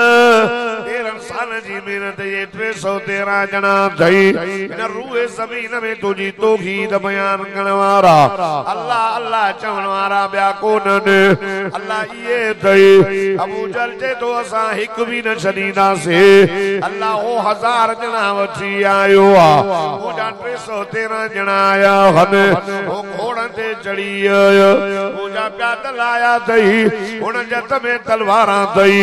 13 साल जी महिनत ये 313 ॼणा थई इन रूए ज़मीन में तुंहिंजी तौहीद बयान करण वारा अल्लाह अल्लाह चवण वारा ॿिया कोन्हनि अल्लाह इहे थई अबू जहल जे तो असां हिकु बि न छॾींदासीं अल्लाह हो 1000 ॼणा वठी आयो आहे मुंहिंजा 313 ॼणा आया आहिनि हो घोड़नि ते चढ़ी आया मुंहिंजा पैदल आया अथई हुन जे हथ में तलवारां अथई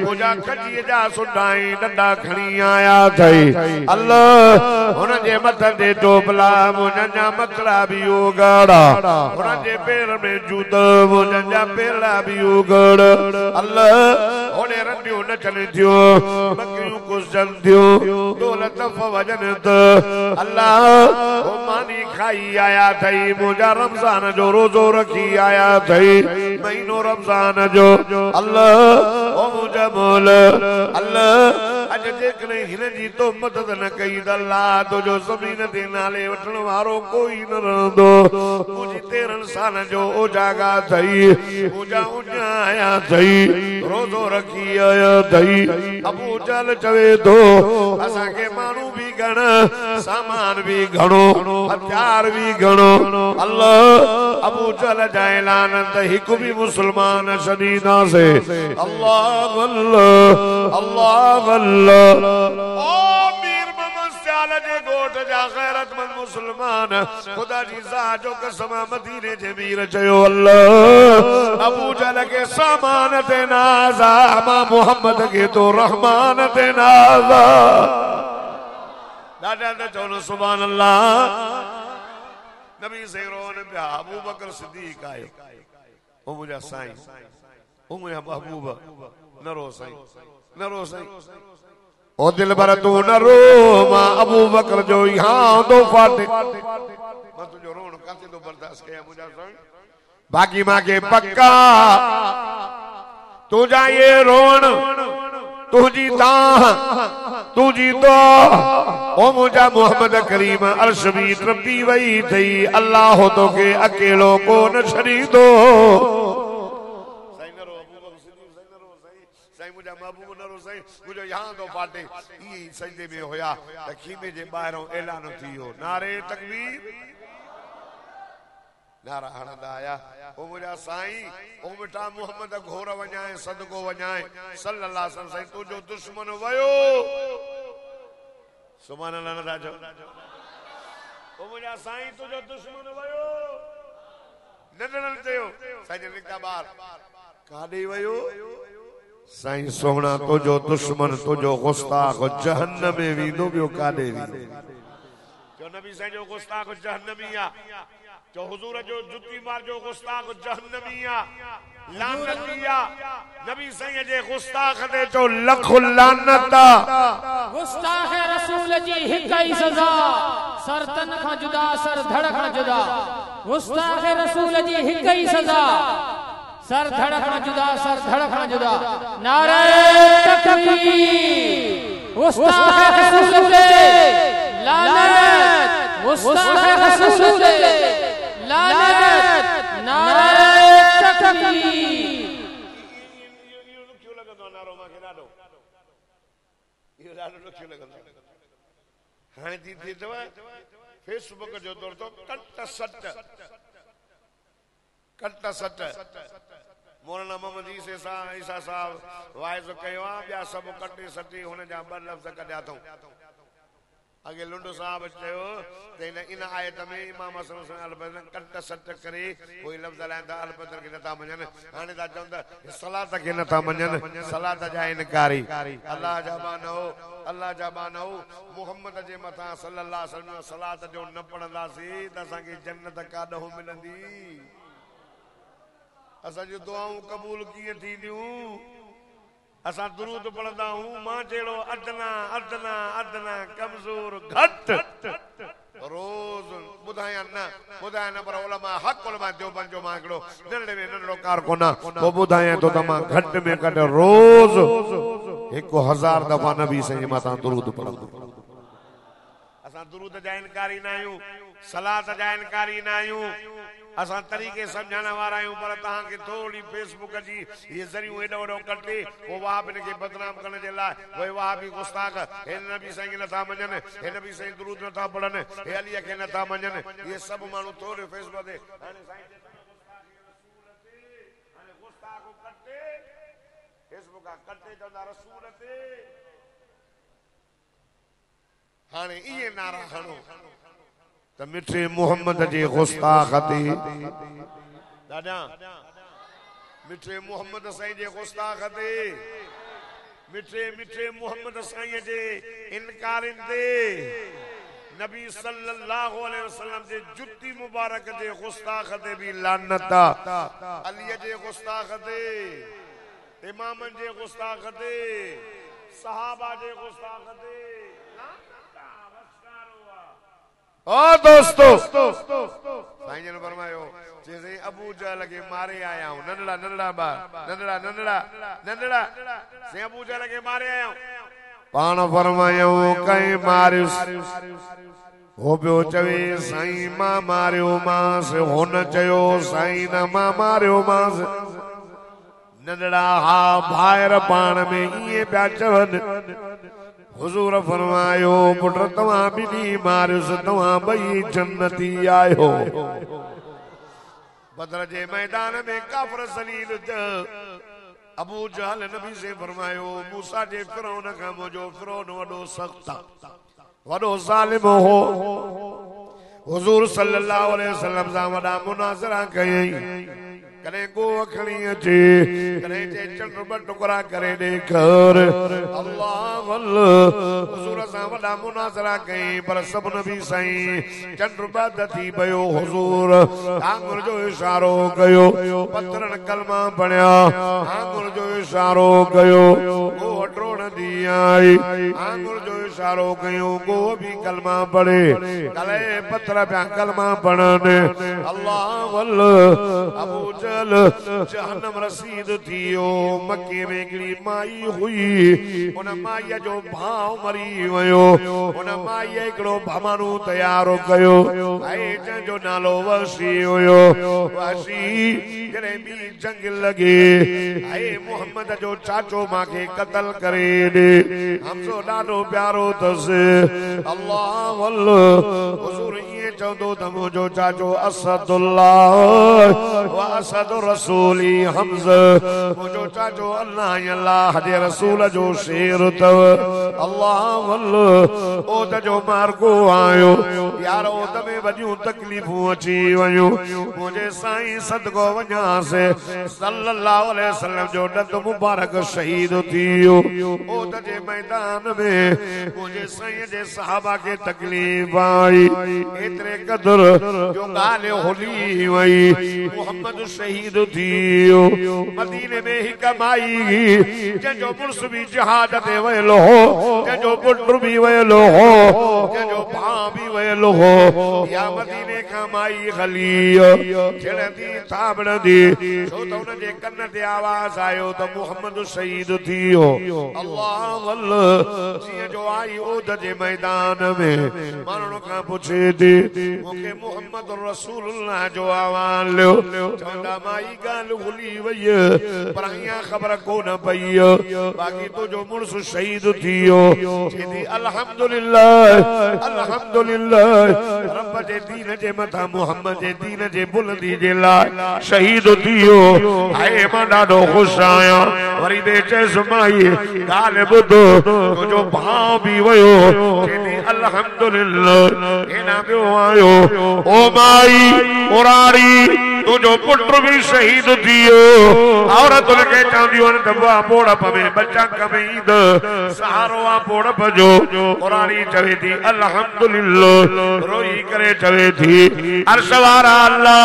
मुंहिंजा कजीअ जा सुडाई डंडा खणी आया अथई अल्लाह हुन जे मथनि ते टोपला मुंहिंजनि जा मकड़ा बि उघाड़ा हुन जे पेर में जूता मुंहिंजनि जा पेरा बि उघड़ अल्लाह होॾे रंडियूं नचनि थियूं बकरियूं कुसजनि थियूं दौलत वजनि त अल्लाह हो मानी खाई आया अथई मुंहिंजा रमज़ान जो रोज़ो रखी आया अथई महीनो रमज़ान जो अल्लाह ओ मुंहिंजा मौल अल्लाह अॼु जेकॾहिं हिन जी तो मदद न कई त अल्लाह तुंहिंजो ज़मीन ते नाले वठण वारो कोई न रहंदो मुंहिंजी 13 साल जो ओजागा थई मुंहिंजा उञा आया थई रोज़ो रखी आया थई अबू जहल चवे थो असांखे माण्हू बि घण सामान भी घणो हथियार भी घणो अल्लाह अबू जहल जा ऐलान त हिकु बि मुसलमान छॾींदासीं अल्लाह अल्लाह अल्लाह अल्लाह ओ मीर मोहम्मद सियाल जे गोठ जा गैरतमंद मुसलमान खुदा जी ज़ात जो कसम मदीने जे मीर चयो अल्लाह अबू जहल के सामान ते नाज़ा मां मोहम्मद के तो रहमान ते नाज़ा दादा ने चवनो सुभान अल्लाह नबी से रोन पिया अबू बकर सिद्दीक आयो ओ मुंहिंजा साईं ओ मुंहिंजा महबूब न रो साईं न रो साईं ओ दिल भर तू न रो मां अबू बकर जो यहाँ दो फाटे मां तुझो रोण काथे तो बर्दाश्त कया मुंहिंजा साईं बाकी मां के पक्का तुझा ये रोण तुझी दाह तुझी दो ओ मुझा मोहम्मद करीम अर्श भी ट्रपी वही थई अल्लाह तो के अकेलो को न छड़ी दो सही न रो अबू बकर सिद्दीक सही न रो सही मुझा महबूब न रो सही मुझो यहां तो पाटे ई सजदे में होया त खीमे जे बाहरों ऐलान थियो नारे तकबीर नारा हणंदा आया ओ मुझा साईं ओ मिठा मोहम्मद घोर वञाए सदको वञाए सल्लल्लाहु अलैहि वसल्लम तुझो दुश्मन वयो सुभान अल्लाह राजो ओ मुझा साईं तुझो दुश्मन वयो नंढड़न चयो साईं लिखा बार काॾे वयो साईं सोहणा तुझो दुश्मन तुझो गुस्ताख जहन्नम में वेंदो ॿियो काॾे वेंदो जो नबी साईं जो गुस्ताख जहन्नमी आ जो हुजूर जो जुती मार जो गुस्ताख जहन्नमिया लानतिया नबी साईं जे गुस्ताख दे जो लख लानता गुस्ताख रसूल जी हिक ही सजा सर तन खां जुदा सर धड़ खां जुदा गुस्ताख रसूल जी हिक ही सजा सर धड़ खां जुदा सर धड़ खां जुदा नारे तकबीर गुस्ताख रसूल दे लानत गुस्ताख रसूल दे लानत नारे तकबीर क्यों लगंदो नारो माके ॾाढो इहो ॾाढो क्यों लगंदो हाणे थी थी अथव फेसबुक जो दौर तो कट सट मौलाना मोहम्मद ईसा साहब वाइज़ कयो आहे ॿिया सभु कटे सटी हुन जा 2 लफ़्ज़ कढिया अथऊं अगे लुंडो साहब चयो त इन आयत में इमाम हसन हुसैन अलबदर कट सट करे कोई लफ़्ज़ लाइंदा अलबदर के नथा मञन हाणे ता चवंदा सलात के नथा मञन सलात जा इनकारी अल्लाह जा बानो मोहम्मद जे मथा सल्लल्लाहु अलैहि वसल्लम सलात जो न पढ़ंदासीं त असांखे जन्नत काॾों मिलंदी असां जो दुआऊं कबूल कीअं थींदियूं असां दुरूद पढ़ंदा हूं मां जहिड़ो अदना अदना अदना कमजोर घट रोज बुधाया न पर उलमा हक उलमा देवबंद जो मां हिकिड़ो नंढे में नंढड़ो कारकुना वो बुधाया तो तमां घटि में घटि रोज 1000 दफ़ा नबी साईं मथां दुरूद पढ़ंदो। असां दुरूद जा इनकारी न आहियूं, सलात जा इनकारी न आहियूं, असां तरीक़े समझाने वाला आहियूं, पर तहां के थोड़ी फेसबुक जी ये जरियो एडो एडो कटे वो वहाबिन के बदनाम करने जे लाइ वो वहाबी गुस्ताख हे नबी साईं के नथा मञन, हे नबी साईं दुरूद नथा पढ़न, हे अली के नथा मञन, ये सब माण्हू थोड़े फेसबुक ते हाणे साईं हाणे गुस्ताख कटे फेसबुक कटे चवंदा रसूल ते हाणे इहे नारा हणो त मिठे मोहम्मद जे गुस्ताख ते दादा मिठे मोहम्मद साईं जे गुस्ताख ते मिठे मोहम्मद साईं जे इनकारन ते नबी सल्लल्लाहु अलैहि वसल्लम जे जुत्ती मुबारक जे गुस्ताख ते भी लानत अली जे गुस्ताख ते इमामन जे गुस्ताख ते सहाबा जे गुस्ताख ते ओ दोस्तों साईं ने फरमायो जैसे अबू जहल के मारे आया हूं नंढड़ा बार नंढड़ा से अबू जहल के मारे आया हूं पाण फरमायो कई मारियुस हो पियो चवे साईं मां मारियो मांस हुन चयो साईं न मां मारियो मांस नंढड़ा हा भाइर पाण में इए पिया चवन हुजूर फरमायो पुट तव्हां बिनी मारियुस तव्हां ॿई जन्नती आयो। बदर जे मैदान में काफिर ज़लील अबू जहल नबी से फरमायो मूसा जे फिरौन खां मुंहिंजो फिरौन वॾो सख्त वॾो ज़ालिम हो। हुजूर सल्लल्लाहु अलैहि वसल्लम सां वॾा मुनाज़रा कयई, कॾहिं गोह खणी अचे कॾहिं जे चंड ॿ टुकड़ा करे ॾेखार अल्लाह हुजूर सां वॾा मुनाज़रा कई पर सभु नबी साईं चंड बद थी पियो। हुजूर आंगुर जो इशारो कयो, पत्थरनि कलमा पढ़िया, आंगुर जो इशारो कयो, गोह टोड़ंदी आई, आंगुर जो इशारो कयो, गोह भी कलमा पढ़े, गले पत्थर पिया कलमा पढ़नि। अल्लाह अबू जहन्नम रसीद थियो। मक्के में हिकिड़ी माई हुई, उन माईअ जो भाउ मरी वियो, उन माईअ हिकिड़ो भमानू तयारो कयो ऐं जंहिंजो नालो वसी हुयो। वसी जॾहिं ॿी जंग लॻे ऐं मुहम्मद जो चाचो मांखे क़तल करे ॾे, हमज़ो ॾाढो प्यारो अथसि। अल्लाह हुज़ूर ईअं चवंदो त मुंहिंजो चाचो असदुल्लाह व असद रसूली हमज़ा, मुझो चाचो अल्लाह जे रसूल जो शेर तव। अल्लाह ओद जो मार्गो आयो यार, ओद में वॾियूं तकलीफ़ूं अची वयूं, मुझे साईं सदको वञासे सल्लल्लाहु अलैहि वसल्लम जो ॾंद मुबारक शहीद थियो। ओद जे मैदान में मुझे साईं जे सहाबा के तकलीफ़ आई, एतिरे क़दर जो ॻाल्हि होली वई, मुहम्मद शहीद थियो। मदीने में ही कमाई जंहिंजो मुड़स भी जहाज ते वयलो हो, जंहिंजो पुट भी वयलो हो, जंहिंजो भाउ भी वयलो हो, या मदीने खां माई हली छिड़ंदी थाबड़ंदी, छो त हुन जे कन ते आवाज़ आयो त मुहम्मद शहीद थियो। अल्लाह जीअं जो आई ओद जे मैदान में माण्हुनि खां पुछे थी मूंखे मुहम्मद रसूलुल्लाह जो आवाज़ लियो, चवंदा माई ॻाल्हि भुली वई पर अञा ख़बर कोन पई, बाक़ी तुंहिंजो मुड़स शहीद थियो। चईंदी अल्हम्दुलिल्लाह अल्हम्दुलिल्लाह, रब जे दीन जे मथां मुहम्मद जे दीन जे बुलंदी जे लाइ शहीद थियो। हाय मां ॾाढो ख़ुशि आहियां। वरी बि चएसि माई ॻाल्हि ॿुधो, तुंहिंजो भाउ बि वियो। चईंदी अल्हम्दुलिल्लाह, हेॾां ॿियो आयो। ओ माई मुरारी तुझो पुत्र भी शहीद थियो औरत के चांदियों ने दबा पोड़ पवे बच्चा कमीद सहारो आ पोड़ पजो कुरानी चवे थी अल्हम्दुलिल्लाह रोई करे चवे थी अर्श वारा अल्लाह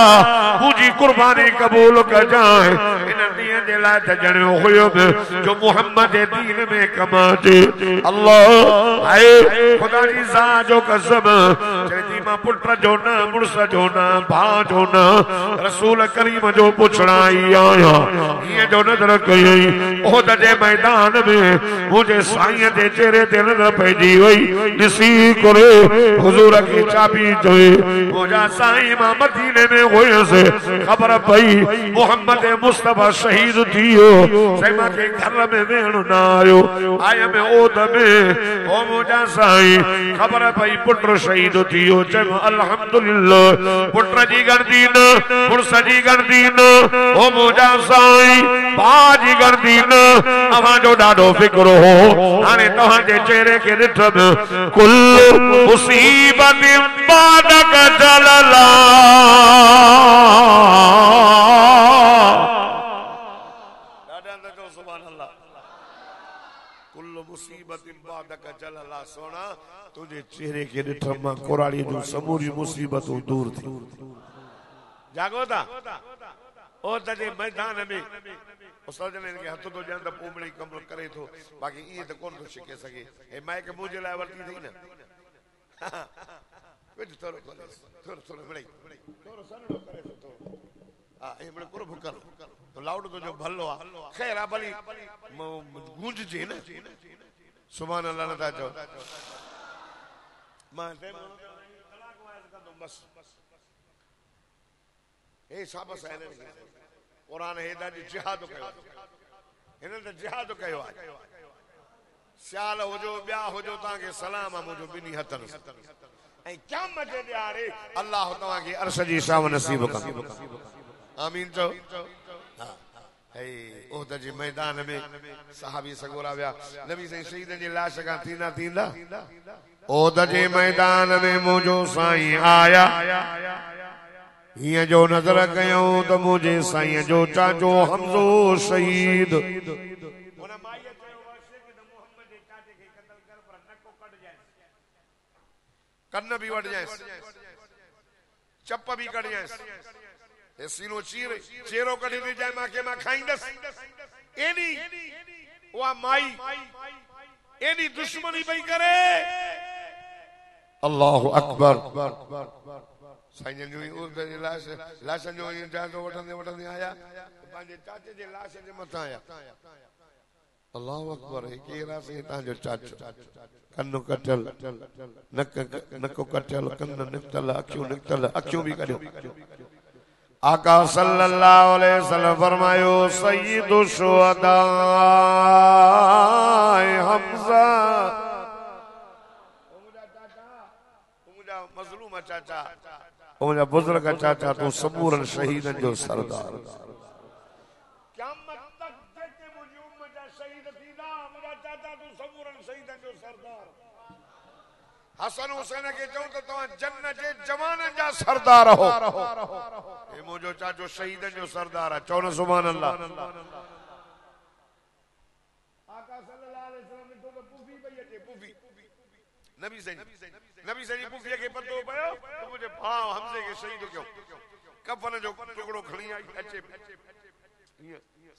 पूजी कुर्बानी कबूल कर जाए इन दिए दे ला जणो होयो जो मोहम्मद दीन में कमाते अल्लाह आए खुदा जी सा जो कसम चेती मां पुत्र जो ना मुर्स जो ना भा जो ना रसूल करीम जो पुछना ही आया ये जो नजर कई ओहद जे मैदान में मुझे साईं दे चेहरे ते नजर पैजी वई दिसी करे हुजूर की चाबी जोए मुझा साईं मां मदीने में होए से खबर पई मोहम्मद मुस्तफा शहीद थियो सैमा के घर में वेण ना आयो आया में ओद में ओ मुझा साईं खबर पई पुत्र शहीद थियो जब अल्हम्दुलिल्लाह पुत्र जी गणदी न पुरुष जी गणदी न ओ मुझा साईं बाजी गणदी न अवा जो डाडो फिक्र हो हाने तहां जे चेहरे के ॾिठम कुल मुसीबत बादक जलला दादा तो सुभान अल्लाह कुल मुसीबत बादक जलला सोना तुझे चेहरे के ॾिठम मां कुराड़ी जो समूरी मुसीबतूं दूर थी जागो था ओ तजे मैदान में सजने के हथ तो जंद पोमड़ी कम करे तो बाकी ये तो कौन तो शिके सके ए माइक मुझे ला वर्ती थी ना कुछ थोड़ो बड़े थोड़ो सनड़ो करे तो हां ए बड़े कुरब करो तो लाउड तो जो भलो आ खैर आ भली गूंज जे ना सुभान अल्लाह न था जो मां टाइम तलाक वायस का तो बस ए शाबाश है ने कुरान हेदा जी जिहाद कयो हिन त जिहाद कयो आहे सियाल हुजो ॿिया हुजो तव्हांखे सलाम आहे मुंहिंजो ॿिन्ही हथनि ऐं क़यामत जे ॾियारे अल्लाह तव्हांखे अर्श जी शाम नसीब कंदो आमीन चओ हा हे ओहद जे मैदान में सहाबी सगोरा विया नबी साईं शहीदनि जी लाश खां थींदा थींदा ओहद जे मैदान में मुंहिंजो साईं आया ये जो नजर कयूं तो मुझे साईं जो चाचो हमजो शहीद कन्न भी वट जाए चप भी कट जाए सीनो चीर चेरो कढी दी जाए मां के मां खाईंदस एनी वा माई एनी दुश्मनी पई करे अल्लाहु अकबर साईं जो लाश जो जादो वठंदे वठंदे आया पंहिंजे चाचे जे लाश जे मथां आया अल्लाहु अकबर केरा से ताजो चाचो कन्नो कटल नक कटल कन्न निकतल अखियों भी कढियो आका सल्लल्लाहु अलैहि वसल्लम फरमायो सय्यदु शुहदा हमजा मजलूम चाचा ओ मुझा बुजुर्ग चाचा तू सबूरन शहीदन जो सरदार क़यामत तक जेके मुंहिंजी उम्मत जा शहीद थींदा मुंहिंजा चाचा तू सबूरन शहीदन जो सरदार हसन हुसैन के चऊं त तव्हां जन्नत जे जवाननि जा सरदार हो हे मुंहिंजो चाचो शहीदन जो सरदार आहे चओ न सुभान अल्लाह आका सल्लल्लाहु अलैहि वसल्लम ने तो पूफी पई अचे पूफी नबी साईं पुफीअ खे पतो पियो तो मुझे भाउ हमज़े खे शहीद कयो कफन जो टुकड़ो खणी आई अचे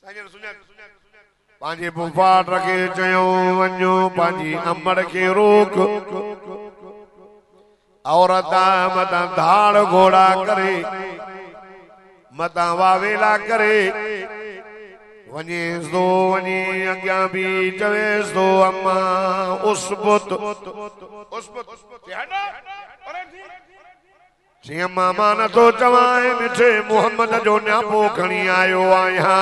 साईं सुञाण पांजे बुफाट रखे चयो वञो पांजी अमड़ के रोक औरत मता धाड़ घोड़ा करे मता वावेला करे वञेस दो वञी अॻियां भी चवेस दो अम्मा उसबुत जी अम्मा मां नथो चवां मिठे मोहम्मद जो न्यापो खणी आयो आहियां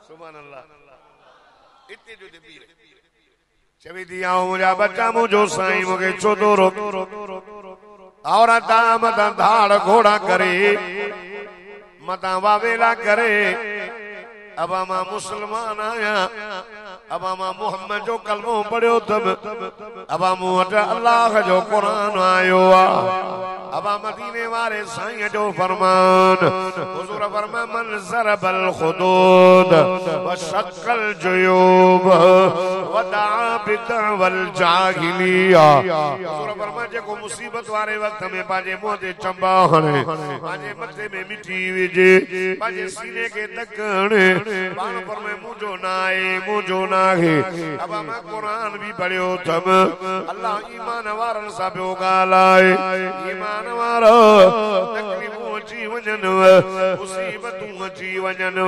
सुभान अल्लाह इते जो दे चवी दिया मुझा बच्चा मुझो साईं मुझे छो तो रोक औरत मता धाड़ घोड़ा करे मता वावेला करे अब मां मुसलमान आया अबामा मोहम्मद जो कलमो पढ़ियो तब अबा मूं वटि अल्लाह जो कुरान आयो अबा मदीने वारे साईं जो फरमान हुजूर फरमा मन ज़रबल खुदूद व शक्कल जुयूब वदा बिदवल जाहिलिया हुजूर फरमा जेको मुसीबत वारे वक्त में पाजे मुंह ते चंबा हणे पाजे मथे में मिठी विझे पाजे सीने के तकणे पाण पर में मुंजो नाए मुंजो नाहे अब मैं कुरान भी पढ़ियो थम अल्लाह ईमान वारन सा पियो ॻाल्हाए ईमान वारो तकलीफ़ूं अची वञनि मुसीबतूं अची वञनि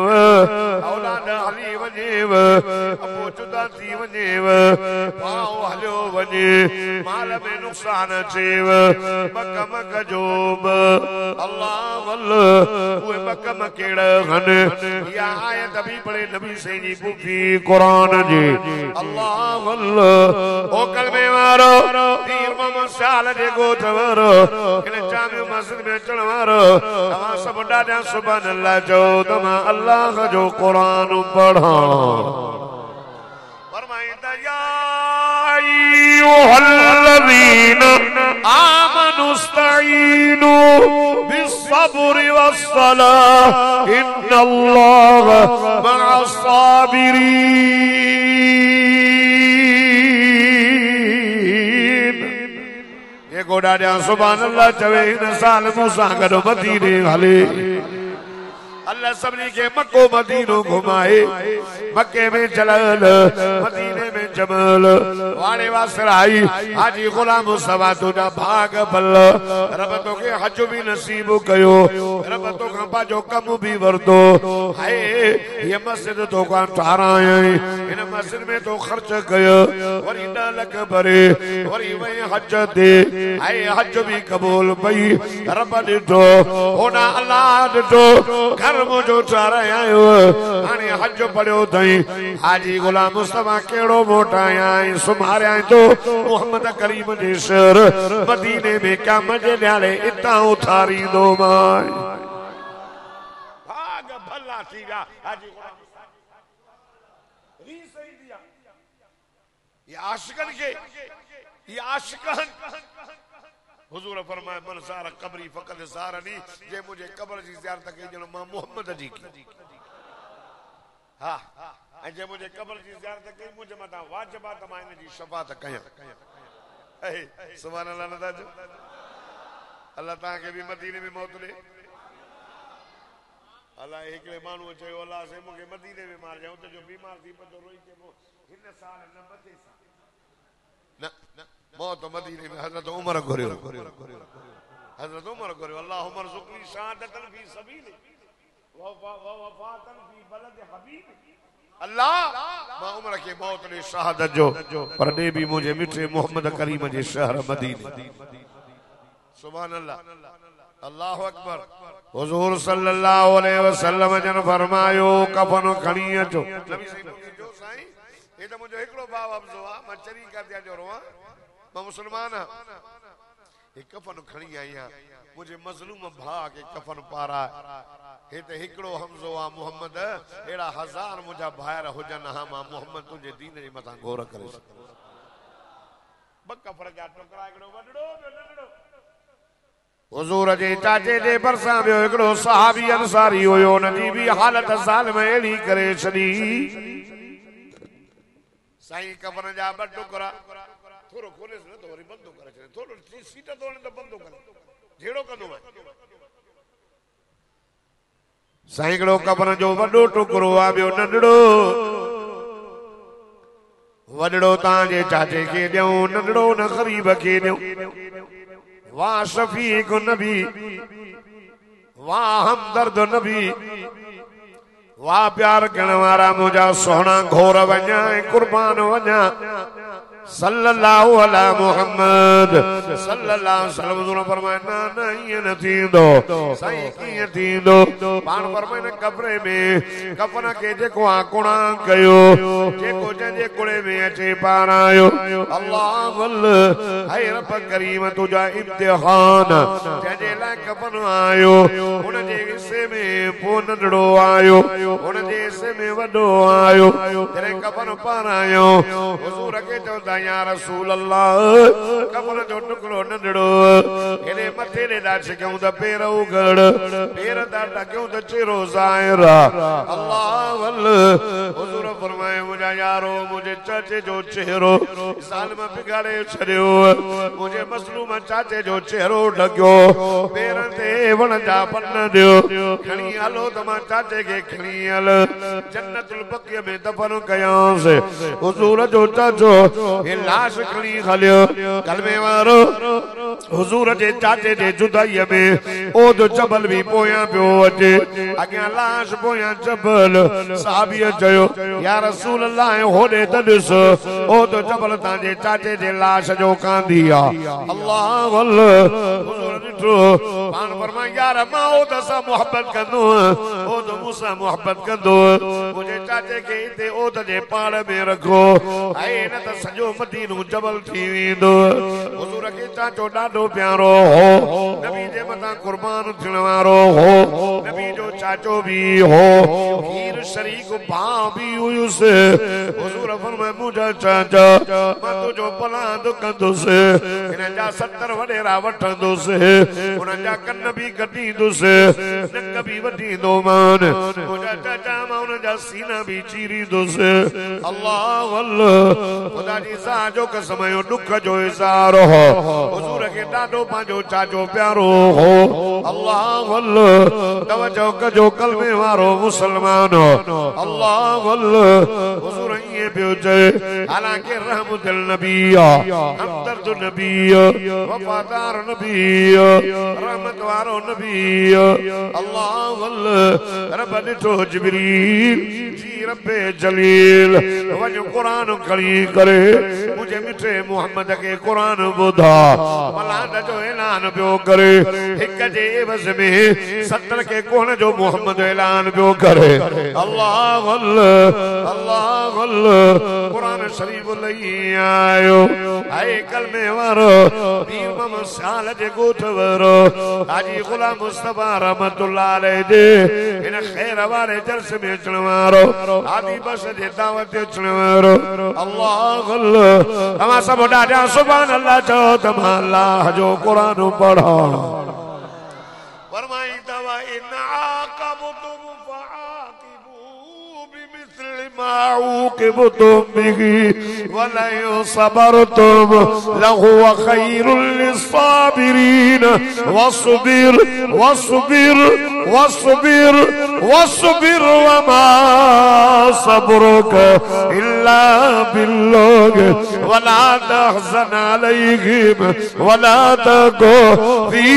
औलाद हली वञेव अबो जुदा थी वञेव भाउ हलियो वञे माल में नुक़सान अचेव बकम कजोब अल्लाह उहे बकम कहिड़ा हन या आयत भी पढ़े नबी से जी पुफी कुरान जी अल्लाह ओ कलमे वारो तीर मोहम्मद साल जे गोठ वारो इन जामे मस्जिद में अचण वारो तव्हां सभु ॾाढा सुभान अल्लाह चओ त मां अल्लाह जो कुरान पढ़ां फरमाईंदा या अय्युहल्लज़ीना आमनु इस्तईनु बिस्सब्रि वस्सलाह इन्नल्लाह मअस साबिरीन ये गोड़ा ॾियां सुभान अल्लाह चवे हिन साल मूंसां गॾु मदीने हले अल्लाह सभी के मक्को मदीनो घुमाए मक्के में जलाल मदीने में जमाल वाले वासराई हाजी गुलाम सवा तुझा भाग बल रब तो के हज भी नसीब कयो रब तो का पाजो कम भी वरतो हाय ये मस्जिद तो का ठाराए इन मस्जिद में तो खर्च कयो वरी 10 लाख भरे वरी वही हज दे हाय हज भी कबूल पई रब ॾिठो होना अल्लाह ॾिठो घर मुझो चाराए आयो हाणे हज पढ़ियो थई हाजी गुलाम मुस्तफा केड़ो मोटाया सुमारिया तो मोहम्मद करीम जे शहर मदीने में क्या मजे न्याले इता उथारी दो मां भाग भला थी जा हाजी गुलाम री सही दिया ये आशिकन के ये आशिकन हुजूर फरमाए मन सारा कब्री फकत सारनी जे मुझे कब्र जी ज़ियारत कई जनो मां मोहम्मद जी की हां ऐं जे मुझे कब्र जी ज़ियारत कई मुझे मथा वाजिबा त मां इन जी शफाअत कयां सुभान अल्लाह नदा जो अल्लाह ता के भी मदीने में मौत ले अल्लाह एकले मानू चयो अल्लाह से मुके मदीने में मार जाऊं तो जो बीमार थी पतो रोई के हिन साल न बचे न मौत मदीने में हजरत उमर घुरियो हजरत उमर घुरियो अल्लाह उमर सुकली शहादतन फी सबील व वफातन फी बलद हबीब अल्लाह मां उमर के मौत ने शहादत जो पर दे भी मुझे मिठे मोहम्मद करीम जे शहर मदीने सुभान अल्लाह अल्लाहु अकबर हुजूर सल्लल्लाहु अलैहि वसल्लम जन फरमायो कफन खणी अचो नबी साईं जो साईं ए त मुझे एकड़ो भाव अब्जो आ मां चरी कर दिया जो रोआ मैं मुसलमान एक कफन खड़ी आई मुझे मजलूम भा के कफन पारा हे ते हिकड़ो हमजो आ मोहम्मद एड़ा हजार मुझा भायर हुजन हा मां मोहम्मद तुझे दीन जे मथा गौर करे ब कफर जा टुकड़ा एकड़ो वडड़ो नंढड़ो हुजूर जे चाचे जे परसा बियो एकड़ो सहाबी अंसारी होयो नजी भी हालत साल में एड़ी करे छडी साईं कफन जा ब टुकड़ा थोरो खोले न तो वरी बंदो करे छे थोरो सीट तोड़े तो बंदो करे जेड़ो कंदो है साईकड़ो कफन जो वडो टुकड़ो आ बियो नंढड़ो वडड़ो तां जे चाचे के देऊ नंढड़ो न गरीब के देऊ वाह शफीक नबी वाह हमदर्द नबी वाह प्यार करण वारा मुझा सोहना घोर वञा कुर्बान वञा सल्लल्लाहु अला मुहम्मद सल्लल्लाहु अलैहि वसल्लम फरमाए ना नहीं न थींदो साईं कीअं थींदो पाण फरमाए न कब्र में कफन के जेको आकुणा कयो जेको जंहिंजे कुड़े में अचे पारायो अल्लाह अल्लाह हाय रब करीम तुंहिंजा इम्तिहान जंहिंजे लाइ कफन आयो हुनजे हिस्से में पोइ नंढड़ो आयो हुनजे हिस्से में वॾो आयो जॾहिं कफन पारायो हुज़ूर खे चवंदा या रसूल अल्लाह कफन जो टुकड़ो नंढड़ो हेॾे मथे ॾेॾा छिकऊं त पेर उघड़ पेर था ढकियूं त चेहरो ज़ाहिर अल्लाह हुज़ूर फरमाए मुंहिंजा यारो मुंहिंजे चाचे जो चेहरो ज़ालिम बिगाड़े छॾियो मुंहिंजे मज़लूम चाचे जो चेहरो ढकियो पेरनि ते वण जा पन ॾियो खणी हलो त मां चाचे खे खणी हल जन्नतुल बक़ीअ में दफ़न कयांसि हुज़ूर जो चाचो लाश खणी हलियो कलमे वारो हुज़ूर जे चाचे जे जुदाईअ में ओद जबल भी पोयां पियो अचे अॻियां लाश पोयां जबल साहबीअ चयो या रसूल अल्लाह होॾे त ॾिस ओद जबल तव्हांजे चाचे जे लाश जो कांधी आहे अल्लाह हुज़ूर ॾिठो पाण फरमाए यार मां ओद सां मोहबत कंदो ओद मूंसां मोहबत कंदो मुंहिंजे चाचे खे हिते ओद जे पाड़ में रखो ऐं न त सॼो मदीनो जबल थी वेंदो हुज़ूर खे चाचो ॾाढो प्यारो हो नबी जे मथां कुर्बान थियण वारो हो नबी जो चाचो भी हो हीर शरीक भाउ भी हुयुसि हुज़ूर फरमाए मुंहिंजा चाचा मां तुंहिंजो भलांद कंदुसि हिन जा 70 वॾेरा वठंदुसि हुननि जा कन भी कटींदुसि नक भी वठींदोमान मुंहिंजा चाचा मां हुन जा सीना भी चीरींदुसि अल्लाह अल्लाह खुदा जी ज़ात जो कसम जो दुख जो इज़हार हो हुज़ूर खे ॾाढो पंहिंजो चाचो प्यारो हो अल्लाह अल्लाह तवजो कजो कलमे वारो मुसलमान अल्लाह अल्लाह हुज़ूर ईअं पियो चए हालांकि रहमतुल नबी हमदर्द नबी वफादार नबी रहमत वारो नबी अल्लाह अल्लाह रब ॾिठो जिब्रील जी रब्बे जलील वञ क़ुरान खणी करे मुझे मिठे मोहम्मद के कुरान ॿुधा मलाद जो ऐलान पियो करे हिक जे एवज़ में 70 के कोण जो मोहम्मद ऐलान पियो करे अल्लाह अल्लाह अल्लाह अल्लाह कुरान शरीफ लई आयो आए कलमे वारो पीर मोहम्मद साल जे गोठ वारो हाजी गुलाम मुस्तफा रहमतुल्लाह अलैहि जे इन खैर वाले जलसे में अचण वारो आदि बस जे दावत अचण वारो अल्लाह अल्लाह तव्हां सभु ॾाढा सुभान अल्लाह चओ त मां अल्लाह जो क़ुरान पढ़ा फरमाई तवा इन आक़बतुम फआक़िबू बिमिस्लि मा उक़िबतुम बिही वला सबरतुम लहु खैरुल लिस्साबिरीन वस्बिर वस्बिर वस्बिर वस्बिर वमा सबरुक इल्ला बिल्लाह वला तहज़न अलैहिम वला तकु फी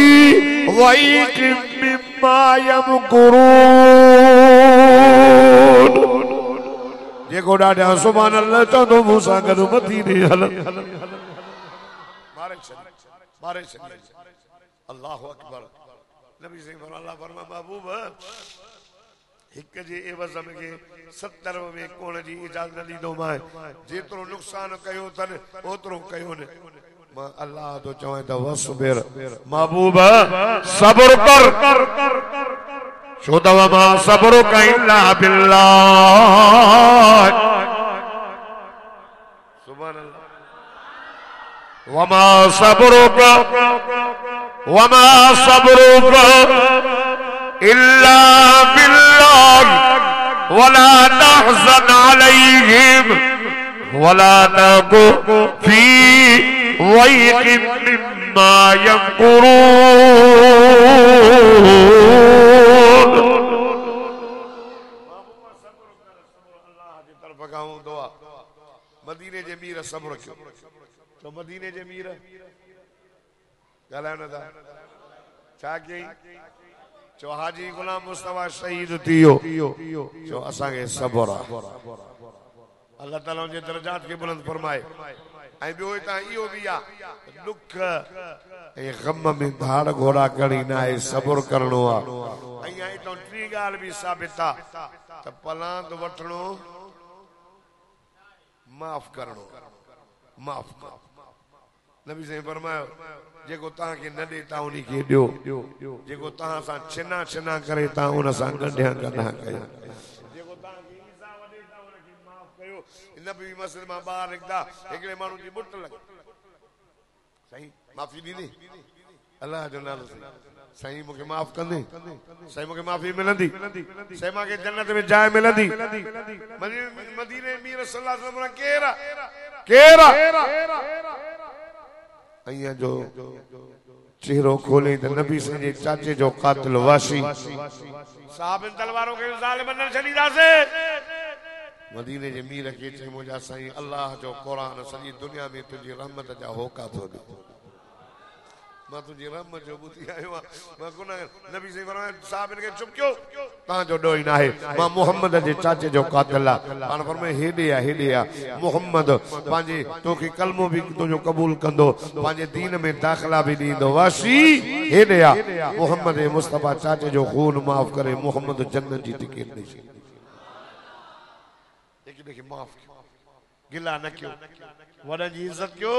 ज़ैक़िम मिम्मा यमकुरून जेको ॾाढा सुभान अल्लाह चवंदो मूंसां गॾु मदीने हल अल्लाहु अकबर नबी सही अल्लाह फरमा महबूब हिक जे एवज़ में 70 में कोण जी इजाज़त न ॾींदो मां जेतिरो नुक़सान कयो अथनि ओतिरो कयो न मां अल्लाह तो चवां त वसबिर महबूब सब्र कर छो त वमा सब्रुक इल्ला बिल्लाह सुभान अल्लाह वमा सब्रुक इल्ला बिल्लाह वला तहज़न अलैहिम वला तकु फी ज़ैक़िम मिम्मा यमकुरून मदीने जे मीर सब्र कयो तो मदीने जे मीर ॻाल्हायो न था छा कयईं चो हाजी गुलाम मुस्तफा शहीद थियो चो असांखे सब्र आहे अल्लाह ताला उनजे दर्जात खे बुलंद फरमाए ऐं ॿियो हितां इहो बि आहे दुख ऐं गम में धाड़ घोड़ा करी ना है सब्र करणो आ ऐं हितां टी ॻाल्हि बि साबित आहे त पलांद वठणो माफ़ करणो माफ़ नबी साईं फरमायो जेको तव्हांखे न ॾे तव्हां उन खे ॾियो जेको तव्हां सां छिना छिना करे तव्हां उन सां गॾिया गॾा कयो जेको तव्हांखे ईज़ा वॾे तव्हां उनखे माफ़ कयो नबी मस्जिद मां ॿाहिरि निकिता हिकिड़े माण्हू जी बुट लॻी साईं माफ़ी ॾींदी अलाह जो नालो साईं मूंखे माफ़ कंदे साईं मूंखे माफ़ी मिलंदी साईं मूंखे जन्नत में जाइ मिलंदी मदीने मीर सल्लल्लाहु अलैहि वसल्लम केरा अइया जो चेहरो खोले त नबी साईं जे चाचे जो कातिल वाशी साहब इन तलवारों के ज़ालिमन न छॾींदासीं मदीने जे मीर खे चई मुंहिंजा साईं अल्लाह जो क़ुरान सॼी दुनिया में तुंहिंजी रहमत जा होका थो ॾे मां तुंहिंजी रहमत जो ॿुधी आयो आहियां मां गुनाह नबी साईं फरमाया साहब इनखे चुप कयो तव्हांजो ॾोह ई न आहे मां मोहम्मद जे चाचे जो कातिल आहे पाण फरमाए हेॾे आहे मोहम्मद पंहिंजे तोखे कलमो बि तुंहिंजो क़बूल कंदो पंहिंजे दीन में दाख़िला बि ॾींदो वाशी हेॾे आहे मोहम्मद मुस्तफ़ा चाचे जो खून माफ़ करे मोहम्मद जन्नत जी टिकट ॾेई हिकु माफ़ कयो गिला न कयो वॾनि जी इज़त कयो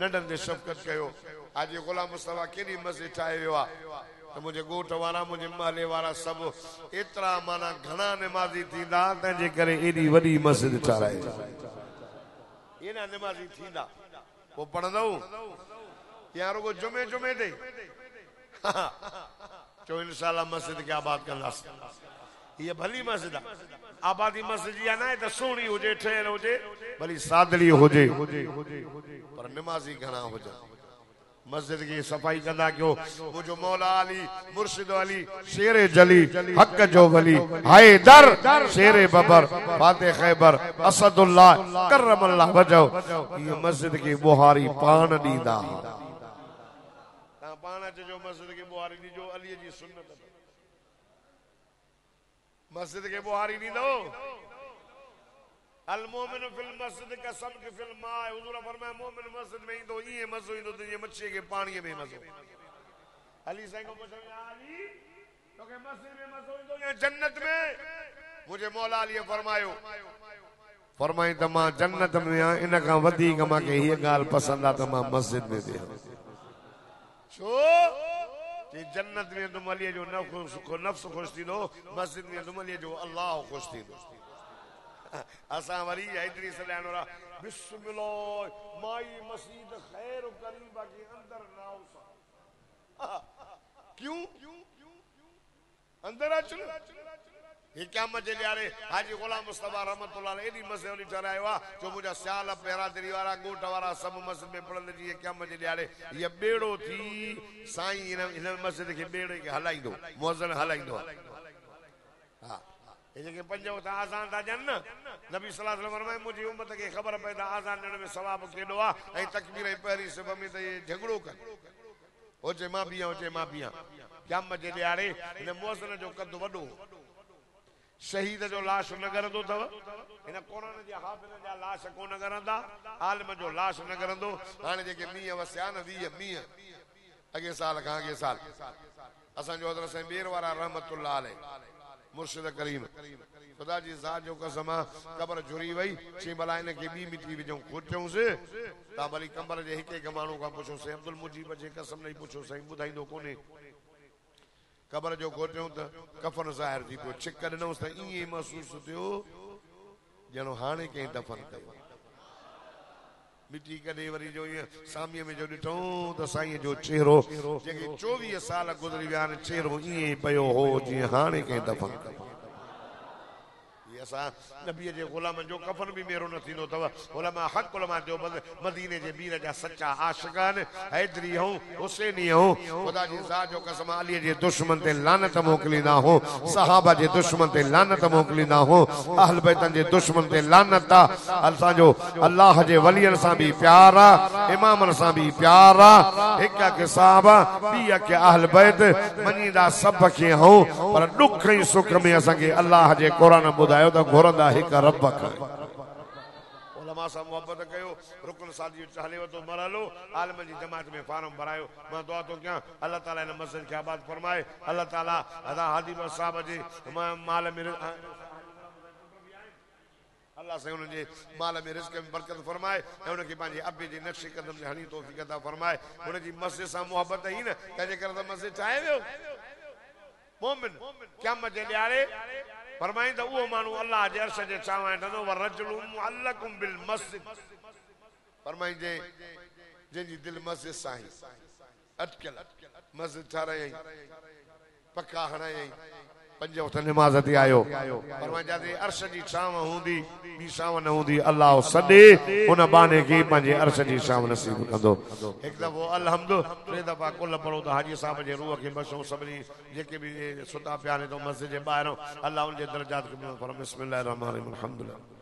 नंढनि ते शफ़क़त कयो आज गुलाम मुस्तफा केॾी मस्जिद ठाहे वियो आहे त मुंहिंजे ॻोठ वारा मुंहिंजे महले वारा सभु एतिरा माना घणा निमाज़ी थींदा तंहिंजे करे एॾी वॾी मस्जिद ठाराए एॾा निमाज़ी थींदा पोइ पढ़ंदव या रुगो जुमे जुमे ते चो इंशाअल्लाह मस्जिद खे आबाद कंदासीं हीअ भली मस्जिद आहे आबादी मस्जिद जी न आहे त सुहिणी हुजे ठहियल हुजे भली सादड़ी हुजे पर निमाज़ी घणा हुजनि मस्जिद की सफाई कंदा कयो मुझो मौला अली मुर्शिद अली शेरे जली हक जो वली हैदर शेरे बबर फाते खैबर असदुल्लाह करमल्लाह वजह ये मस्जिद की बुहारी पान दीदा ता पान जो मस्जिद की बुहारी दी जो अली जी सुन्नत मस्जिद के बुहारी दी दो अल मोमिन फिल मस्जिद का सबक फिल माए हुजूर फरमाया मोमिन मस्जिद में इंदो ये मजो इंदो तो ये मच्छी के पानी में मजो अली साईं को पूछो या अली तो के मस्जिद में मजो इंदो या जन्नत में मुझे मौला अली फरमायो फरमाई त मां जन्नत में आ इन का वधीक मांखे हीअ ॻाल्हि पसंदि आहे त मां मस्जिद में विया छो कि जन्नत में तुम अली जो नफ्स खुश थींदो मस्जिद में तुम अली जो अल्लाह खुश थींदो असा वरी हैदरी सलान वाला बिस्मिल्लाह माई मस्जिद खैर करीबा के अंदर नाउ सा क्यों अंदर अच ये क्या मजे लियारे हाजी गुलाम मुस्तफा रहमतुल्लाह अलैहि एडी मस्जिद वाली ठहरायो आ जो मुजा सियाल बेरादरी वाला गोट वाला सब मस्जिद में पढ़ंदे जी क्या मजे लियारे ये बेड़ो थी साईं इन मस्जिद के बेड़े के हलाइंदो मुअज्जिन हलाइंदो हां ये के पंज वक्त आजान था जन नबी सल्लल्लाहु अलैहि वसल्लम फरमाए मुझी उम्मत के खबर पैदा आजान ॾियण में सवाब केॾो आ ऐं तकबीर पहिरीं सुबह में त ये झगड़ो कर होचे मां बिया होचे मां बिया क्या मजे ॾियारे इन मुअज्जिन जो कद वॾो शहीद जो लाश न करंदो अथव इन क़ुरान जे हाफ़िज़ जा लाश कोन करंदा आलिम जो लाश न करंदो हाणे जेके मींहं वसिया न 20 मींहं अॻे साल खां अॻे साल असांजो हज़रत साईं ॿेर वारा रहमतुल्लाह अलैहि मुर्शिद करीम खुदा जी ज़ात जो कसम कबर जुड़ी वई चई भला इन खे ॿी मिटी विझूं खोटियूंसि तव्हां भली कबर जे हिक हिक माण्हू खां पुछो साईं अब्दुल मुजीब जे कसम नहीं पुछो साईं ॿुधाईंदो कोन्हे कबर जो खोटियूं त कफन ज़ाहिर थी पियो छिक ॾिनोसि त ईअं महसूस थियो ॼणो हाणे कंहिं दफ़न कयो मिटी कॾहिं वरी जो ईअं सामीअ में जो ॾिठूं त साईं जो चेहरो जेके 24 साल गुज़री विया आहिनि चेहरो ईअं ई पियो हो जीअं हाणे कंहिं दफ़न कयो असा नबी जे गुलामन जो कफन भी मेरो न थींदो तव उलमा हक उलमा जो मदीने जे मीर जा सच्चा आशिकान हैदरी हूं हुसैनी हूं खुदा जी ज़ात जो कसम अली जे दुश्मन ते लानत मोकलींदा हो सहाबा जे दुश्मन ते लानत मोकलींदा हो अहल बैतन जे दुश्मन ते लानत आ असां जो अल्लाह जे वलियन सां भी प्यार आ इमामन सां भी प्यार आ हिक के सहाबा बी के अहल बैत मनीदा सब के हो पर दुख ऐं सुख में असां के अल्लाह जे कुरान बुधायो त घुरंदा हिक रब खे उलमा मां सां मोहब्बत कयो रुकन सादी हले वतो मरहलो आलम जी जमात में फार्म भरायो मां दुआ तो क्या अल्लाह ताला इन मस्जिद के आबाद फरमाए अल्लाह ताला अदा हादी साहब जे माल में अल्लाह से उनके माल में रिज़्क़ में बरकत फरमाए ऐं उनके पंहिंजे अबे जे नक्शे कदम जे हणी तौफ़ीक़ अता फरमाए उनजी मस्जिद सां मोहब्बत ही न तंहिंजे करे त मस्जिद ठाहे वियो मोमिन क़यामत जे ॾियारे फरमाई त उहो माण्हू अल्लाह जे अर्श जे छांव हेठि व रजुलुन मुअल्लकुम बिल मस्जिद फरमाई जंहिंजी दिलि मस्जिद सां ई अटकियल मस्जिद ठारायई पक्का हणायई पंज वक्त नमाज़ ते आयो फरमाई जाते अर्श जी छांव हूंदी ॿी छांव न हूंदी अल्लाह सॾे उन बाने खे पंहिंजे अर्श जी छांव नसीब कंदो हिकु दफ़ो अलहम्दु टे दफ़ा कुल पढ़ो त हाजी साहब जे रूह खे बसो सभिनी जेके बि सुता पिया आहिनि त मस्जिद जे ॿाहिरों अल्लाह उनजे दर्जात खे फरमाए बिस्मिल्लाहिर रहमानिर रहीम अल्हम्दुलिल्लाह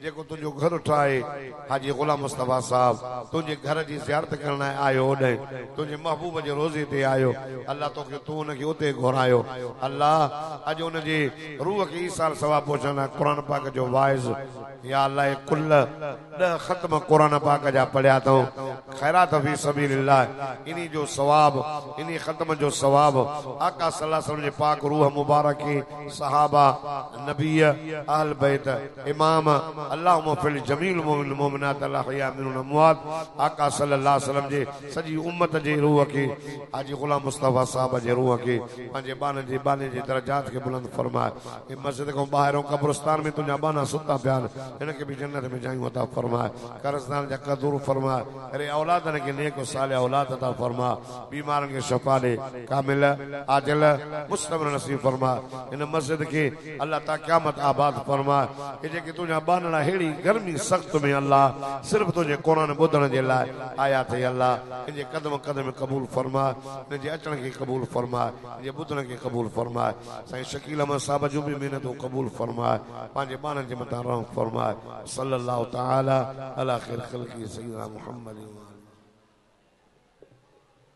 जेको तुंहिंजो घर ठाहे हाजी गुलाम मुस्तफा साहब तुंहिंजे घर जी ज़ियारत करण आयो ओॾे तुंहिंजे महबूब जे रोज़े ते आयो अल्लाह तोखे तूं उनखे उते घुरायो अल्लाह अॼु उनजे रूह खे ईसाल सवाब पहुचाइण क़ुर पाक जो वाइज़ या अल्लाह कुल 10 ख़त्म क़ुर पाक जा पढ़िया अथऊं ख़ैरात फी सबीलिल्लाह इन्ही जो सवाब इन्ही ख़त्म जो सवाब आका सल्लल्लाहु अलैहि वसल्लम जे पाक रूह मुबारक खे सहाबा नबी अहल बैत इमाम अल्लाहुम्मा फिल जमील मोमिनात अल्लाह या मिनुल अमवात आका सल्लल्लाहु अलैहि वसल्लम जे सजी उम्मत जे रूह खे हाजी गुलाम मुस्तफा साहब जे रूह खे पंहिंजे बाने जे दर्जात खे बुलंद फरमाए ए मस्जिद खां ॿाहिरों कब्रिस्तान में तुंहिंजा बाना सुता पिया इनखे बि जन्नत में जायूं अता फरमाए कर्ज़दार जा कदूर फरमाए अरे औलादन खे नेक साले औलाद अता फरमाए बीमारनि खे शफ़ा ॾे कामिल आजिल मुस्तमर नसीब फरमाए इन मस्जिद खे अल्लाह ता क़यामत आबाद फरमाए कि जेके तुंहिंजा बानड़ा हेड़ी गर्मी सख्त में अल्लाह सिर्फ तुझे कुरान ॿुधण जे लाइ आया थे अल्लाह इनजे कदम कदम कबूल फरमाए इनजे अचण खे कबूल फरमाए इनजे ॿुधण खे कबूल फरमाए साईं शकील अहमद साहब जूं बि महिनतूं कबूल फरमाए पंहिंजे ॿारनि जे मथां रहम फरमाए सल्लल्लाहु तआला अला खैर ख़ल्क़ी सय्यिदना मुहम्मद